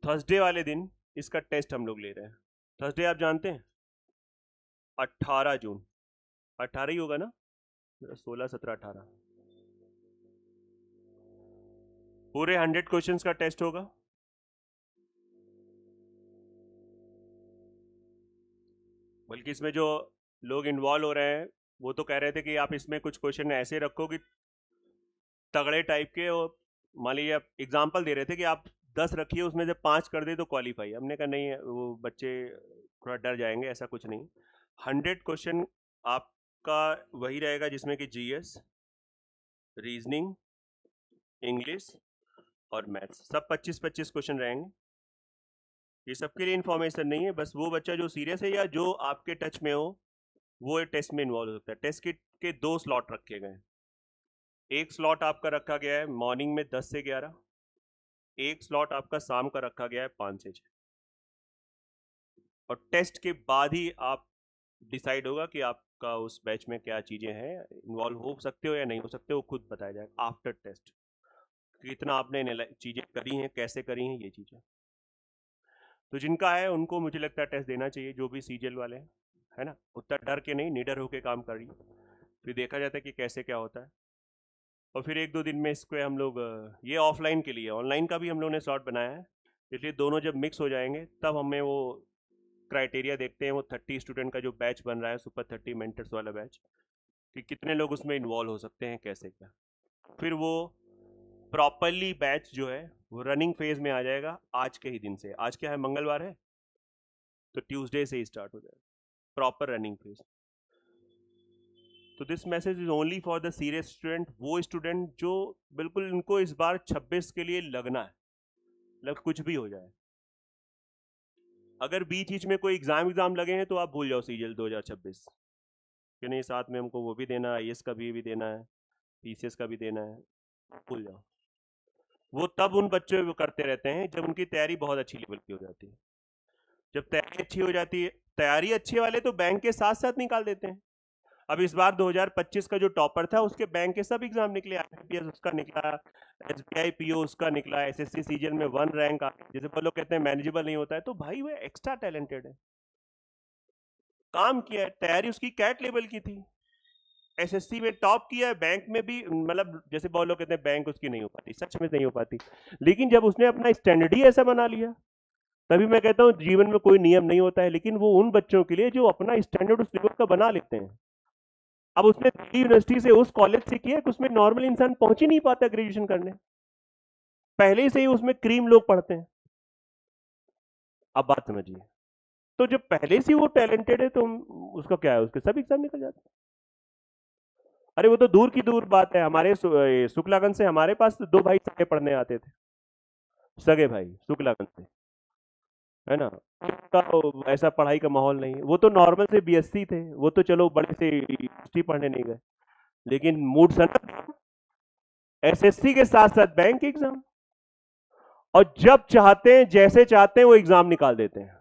थर्सडे वाले दिन इसका टेस्ट हम लोग ले रहे हैं। थर्सडे आप जानते हैं 18 जून, 18 ही होगा ना, 16 17 18, पूरे 100 क्वेश्चंस का टेस्ट होगा। बल्कि इसमें जो लोग इन्वॉल्व हो रहे हैं वो तो कह रहे थे कि आप इसमें कुछ क्वेश्चन ऐसे रखो कि तगड़े टाइप के, और मान लीजिए आप एग्जाम्पल दे रहे थे कि आप 10 रखिए उसमें से 5 कर दे तो क्वालिफाई। हमने कहा नहीं है, वो बच्चे थोड़ा डर जाएंगे, ऐसा कुछ नहीं। 100 क्वेश्चन आपका वही रहेगा जिसमें कि जीएस, रीजनिंग, इंग्लिश और मैथ्स, सब 25-25 क्वेश्चन रहेंगे। ये सबके लिए इन्फॉर्मेशन नहीं है, बस वो बच्चा जो सीरियस है या जो आपके टच में हो वो टेस्ट में इन्वॉल्व हो सकता है। टेस्ट के 2 स्लॉट रखे गए हैं, एक स्लॉट आपका रखा गया है मॉर्निंग में 10 से 11, एक स्लॉट आपका शाम का रखा गया है 5 से 6, और टेस्ट के बाद ही आप डिसाइड होगा कि आपका उस बैच में क्या चीज़ें हैं, इन्वॉल्व हो सकते हो या नहीं हो सकते, वो खुद बताया जाएगा आफ्टर टेस्ट, कितना आपने चीज़ें करी हैं, कैसे करी हैं, ये चीज़ें। तो जिनका है उनको मुझे लगता है टेस्ट देना चाहिए, जो भी सीजीएल वाले हैं। है ना, उतना डर के नहीं, निडर होके काम करिए, फिर देखा जाता है कि कैसे क्या होता है। और फिर 1-2 दिन में इसको हम लोग, ये ऑफलाइन के लिए, ऑनलाइन का भी हम लोगों ने शॉर्ट बनाया है, इसलिए दोनों जब मिक्स हो जाएंगे तब हमें वो क्राइटेरिया देखते हैं, वो 30 स्टूडेंट का जो बैच बन रहा है, सुपर 30 मेंटर्स वाला बैच, कि कितने लोग उसमें इन्वॉल्व हो सकते हैं, कैसे क्या। फिर वो प्रॉपरली बैच जो है वो रनिंग फेज में आ जाएगा आज के ही दिन से। आज क्या है, मंगलवार है, तो ट्यूसडे से ही स्टार्ट हो जाएगा प्रॉपर रनिंग फेज। तो this message is only for the serious student, वो स्टूडेंट जो बिल्कुल उनको इस बार 26 के लिए लगना है, मतलब कुछ भी हो जाए। अगर बीच में कोई एग्जाम लगे हैं तो आप भूल जाओ सीजीएल 2026 कि नहीं, साथ में हमको वो भी देना है, आईएएस का भी देना है, पीसीएस का भी देना है, भूल जाओ। वो तब उन बच्चों को करते रहते हैं जब उनकी तैयारी बहुत अच्छी लेवल की हो जाती है। जब तैयारी अच्छी हो जाती है, तैयारी अच्छे वाले तो बैंक के साथ साथ निकाल देते हैं। अब इस बार 2025 का जो टॉपर था उसके बैंक के सब एग्जाम निकले, आईपीएस उसका निकला, एसबीआई पीओ उसका निकला, एसएससी सीजीएल में 1 रैंक आ, जैसे वो लोग कहते हैं मैनेजेबल नहीं होता है, तो भाई वो एक्स्ट्रा टैलेंटेड है, काम किया है, तैयारी उसकी कैट लेवल की थी, एसएससी में टॉप किया है, बैंक में भी, मतलब जैसे बहुत लोग कहते हैं बैंक उसकी नहीं हो पाती, सच में नहीं हो पाती, लेकिन जब उसने अपना स्टैंडर्ड ही ऐसा बना लिया, तभी मैं कहता हूं जीवन में कोई नियम नहीं होता है, लेकिन वो उन बच्चों के लिए जो अपना स्टैंडर्ड उस लेवल का बना लेते हैं। अब उसने दिल्ली यूनिवर्सिटी से, उस कॉलेज से किया कि उसमें नॉर्मल इंसान पहुंच ही नहीं पाता ग्रेजुएशन करने, पहले से ही उसमें क्रीम लोग पढ़ते हैं। अब बात समझिए, तो जब पहले से वो टैलेंटेड है तो उसका क्या है, उसके सब एग्जाम निकल जाते हैं। अरे वो तो दूर की दूर बात है, हमारे शुक्लागंज से हमारे पास 2 भाई सगे पढ़ने आते थे, सगे भाई शुक्लागंज से, है ना, तो ऐसा पढ़ाई का माहौल नहीं है, वो तो नॉर्मल से बीएससी थे, वो तो चलो बड़े से यूनिवर्सिटी पढ़ने नहीं गए, लेकिन मूड सनत, एसएससी के साथ साथ बैंक एग्जाम, और जब चाहते हैं जैसे चाहते हैं वो एग्जाम निकाल देते हैं।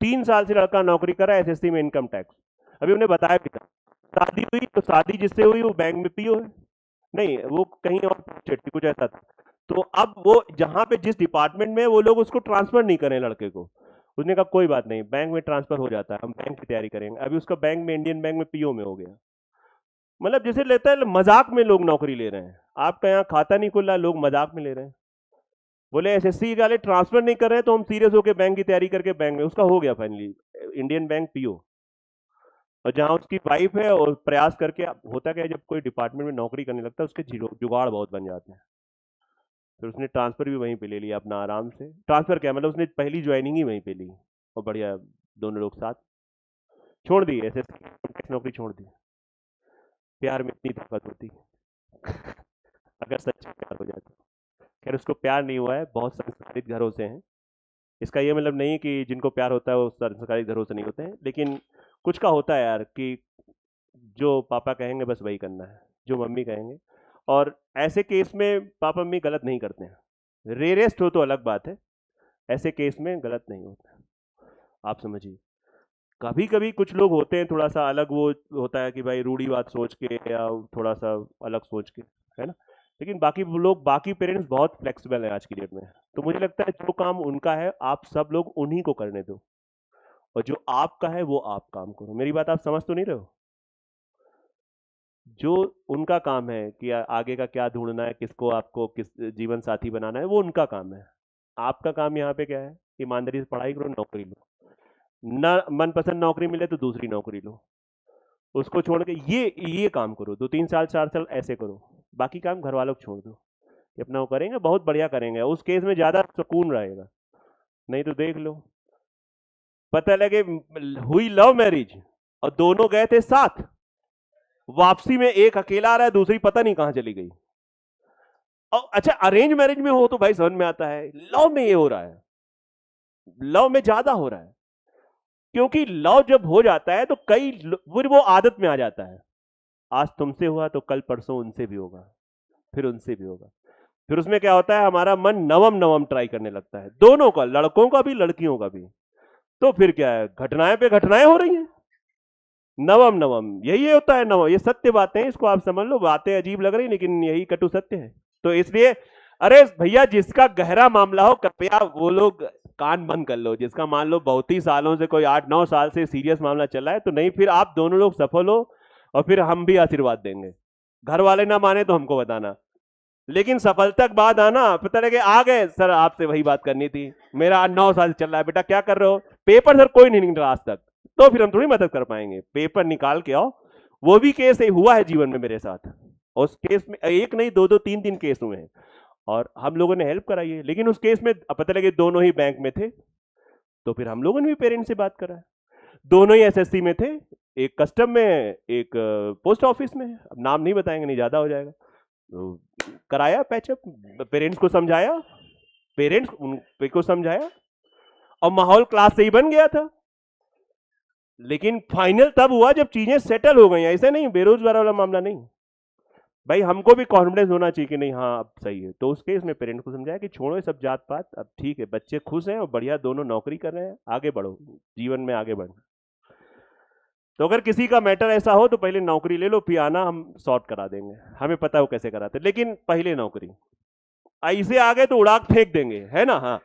3 साल से लड़का नौकरी कर रहा है एसएससी में, इनकम टैक्स, अभी उन्हें बताया भी था, शादी हुई तो शादी जिससे हुई वो बैंक में पीओ है, नहीं वो कहीं और कुछ ऐसा था, तो अब वो जहां पे जिस डिपार्टमेंट में वो लोग उसको ट्रांसफर नहीं करें लड़के को, उसने कहा कोई बात नहीं, बैंक में ट्रांसफर हो जाता है, हम बैंक की तैयारी करेंगे, अभी उसका बैंक में, इंडियन बैंक में पीओ में हो गया। मतलब जैसे लेता है मजाक में लोग नौकरी ले रहे हैं, आपका यहाँ खाता नहीं खुल रहा, लोग मजाक में ले रहे हैं, बोले एसएससी वाले ट्रांसफर नहीं कर रहे हैं तो हम सीरियस होकर बैंक की तैयारी करके बैंक में, उसका हो गया फाइनली इंडियन बैंक पीओ। और जहां उसकी वाइफ है और प्रयास करके, होता क्या है जब कोई डिपार्टमेंट में नौकरी करने लगता है उसके जुगाड़ बहुत बन जाते हैं, फिर उसने ट्रांसफर भी वहीं पे ले लिया अपना आराम से, ट्रांसफर क्या मतलब उसने पहली ज्वाइनिंग ही वहीं पे ली, और बढ़िया दोनों लोग साथ छोड़ दी, एसएससी नौकरी छोड़ दी। प्यार में इतनी ताकत होती अगर सच्चा प्यार हो जाता। खैर उसको प्यार नहीं हुआ है, बहुत संस्कारित घरों से हैं, इसका ये मतलब नहीं कि जिनको प्यार होता है वो संस्कारित घरों से नहीं होते हैं, लेकिन कुछ का होता है यार कि जो पापा कहेंगे बस वही करना है, जो मम्मी कहेंगे, और ऐसे केस में पापा मम्मी गलत नहीं करते हैं, रेयरेस्ट हो तो अलग बात है, ऐसे केस में गलत नहीं होता, आप समझिए। कभी कभी कुछ लोग होते हैं थोड़ा सा अलग, वो होता है कि भाई रूढ़िवाद सोच के या थोड़ा सा अलग सोच के, है ना, लेकिन बाकी लोग, बाकी पेरेंट्स बहुत फ्लेक्सिबल हैं आज की डेट में, तो मुझे लगता है जो काम उनका है आप सब लोग उन्हीं को करने दो, और जो आपका है वो आप काम करो। मेरी बात आप समझ तो नहीं रहे हो? जो उनका काम है कि आगे का क्या ढूंढना है, किसको आपको किस जीवन साथी बनाना है, वो उनका काम है। आपका काम यहाँ पे क्या है, ईमानदारी से पढ़ाई करो, नौकरी लो, न मनपसंद नौकरी मिले तो दूसरी नौकरी लो, उसको छोड़ के ये काम करो, 2-3 साल 4 साल ऐसे करो, बाकी काम घर वालों को छोड़ दो, ये अपना वो करेंगे, बहुत बढ़िया करेंगे, उस केस में ज्यादा सुकून रहेगा। नहीं तो देख लो, पता लगे हुई लव मैरिज और दोनों गए थे साथ, वापसी में एक अकेला आ रहा है, दूसरी पता नहीं कहां चली गई। और अच्छा अरेंज मैरिज में हो तो भाई समझ में आता है, लव में ये हो रहा है, लव में ज्यादा हो रहा है, क्योंकि लव जब हो जाता है तो कई फिर वो आदत में आ जाता है, आज तुमसे हुआ तो कल परसों उनसे भी होगा, फिर उनसे भी होगा, फिर उसमें क्या होता है हमारा मन नवम नवम ट्राई करने लगता है, दोनों का, लड़कों का भी लड़कियों का भी, तो फिर क्या है, घटनाएं पे घटनाएं हो रही हैं, नवम नवम, यही होता है नवम, ये सत्य बातें हैं, इसको आप समझ लो, बातें अजीब लग रही लेकिन यही कटु सत्य है। तो इसलिए अरे भैया जिसका गहरा मामला हो कृपया वो लोग कान बंद कर लो। जिसका मान लो बहुत ही सालों से, कोई 8-9 साल से सीरियस मामला चल रहा है, तो नहीं, फिर आप दोनों लोग सफल हो और फिर हम भी आशीर्वाद देंगे। घर वाले ना माने तो हमको बताना, लेकिन सफलता के बाद आना, पता लगे आ गए सर आपसे वही बात करनी थी, मेरा 8-9 साल चल रहा है, बेटा क्या कर रहे हो, पेपर सर कोई नहीं निकला आज तक, तो फिर हम थोड़ी मदद कर पाएंगे। पेपर निकाल के आओ। वो भी केस हुआ है जीवन में मेरे साथ, उस केस में एक नहीं 2-2 3-3 केस हुए हैं और हम लोगों ने हेल्प कराई है। लेकिन उस केस में पता लगे दोनों ही बैंक में थे, तो फिर हम लोगों ने भी पेरेंट्स से बात करा। दोनों ही एसएससी में थे, एक कस्टम में, एक पोस्ट ऑफिस में, अब नाम नहीं बताएंगे, नहीं ज्यादा हो जाएगा। तो कराया पैचअप, पेरेंट्स को समझाया, पेरेंट्स उनको समझाया और माहौल क्लास से ही बन गया था। लेकिन फाइनल तब हुआ जब चीजें सेटल हो गई। ऐसे नहीं बेरोजगार वाला मामला नहीं भाई, हमको भी कॉन्फिडेंस होना चाहिए कि नहीं हाँ अब सही है। तो उस केस में पेरेंट्स को समझाया कि छोड़ो ये सब जात पात, अब ठीक है, बच्चे खुश हैं और बढ़िया दोनों नौकरी कर रहे हैं, आगे बढ़ो, जीवन में आगे बढ़ो। तो अगर किसी का मैटर ऐसा हो तो पहले नौकरी ले लो, फिर आना, हम सॉर्ट करा देंगे, हमें पता है वो कैसे कराते, लेकिन पहले नौकरी। ऐसे आ गए तो उड़ा फेंक देंगे, है ना। हाँ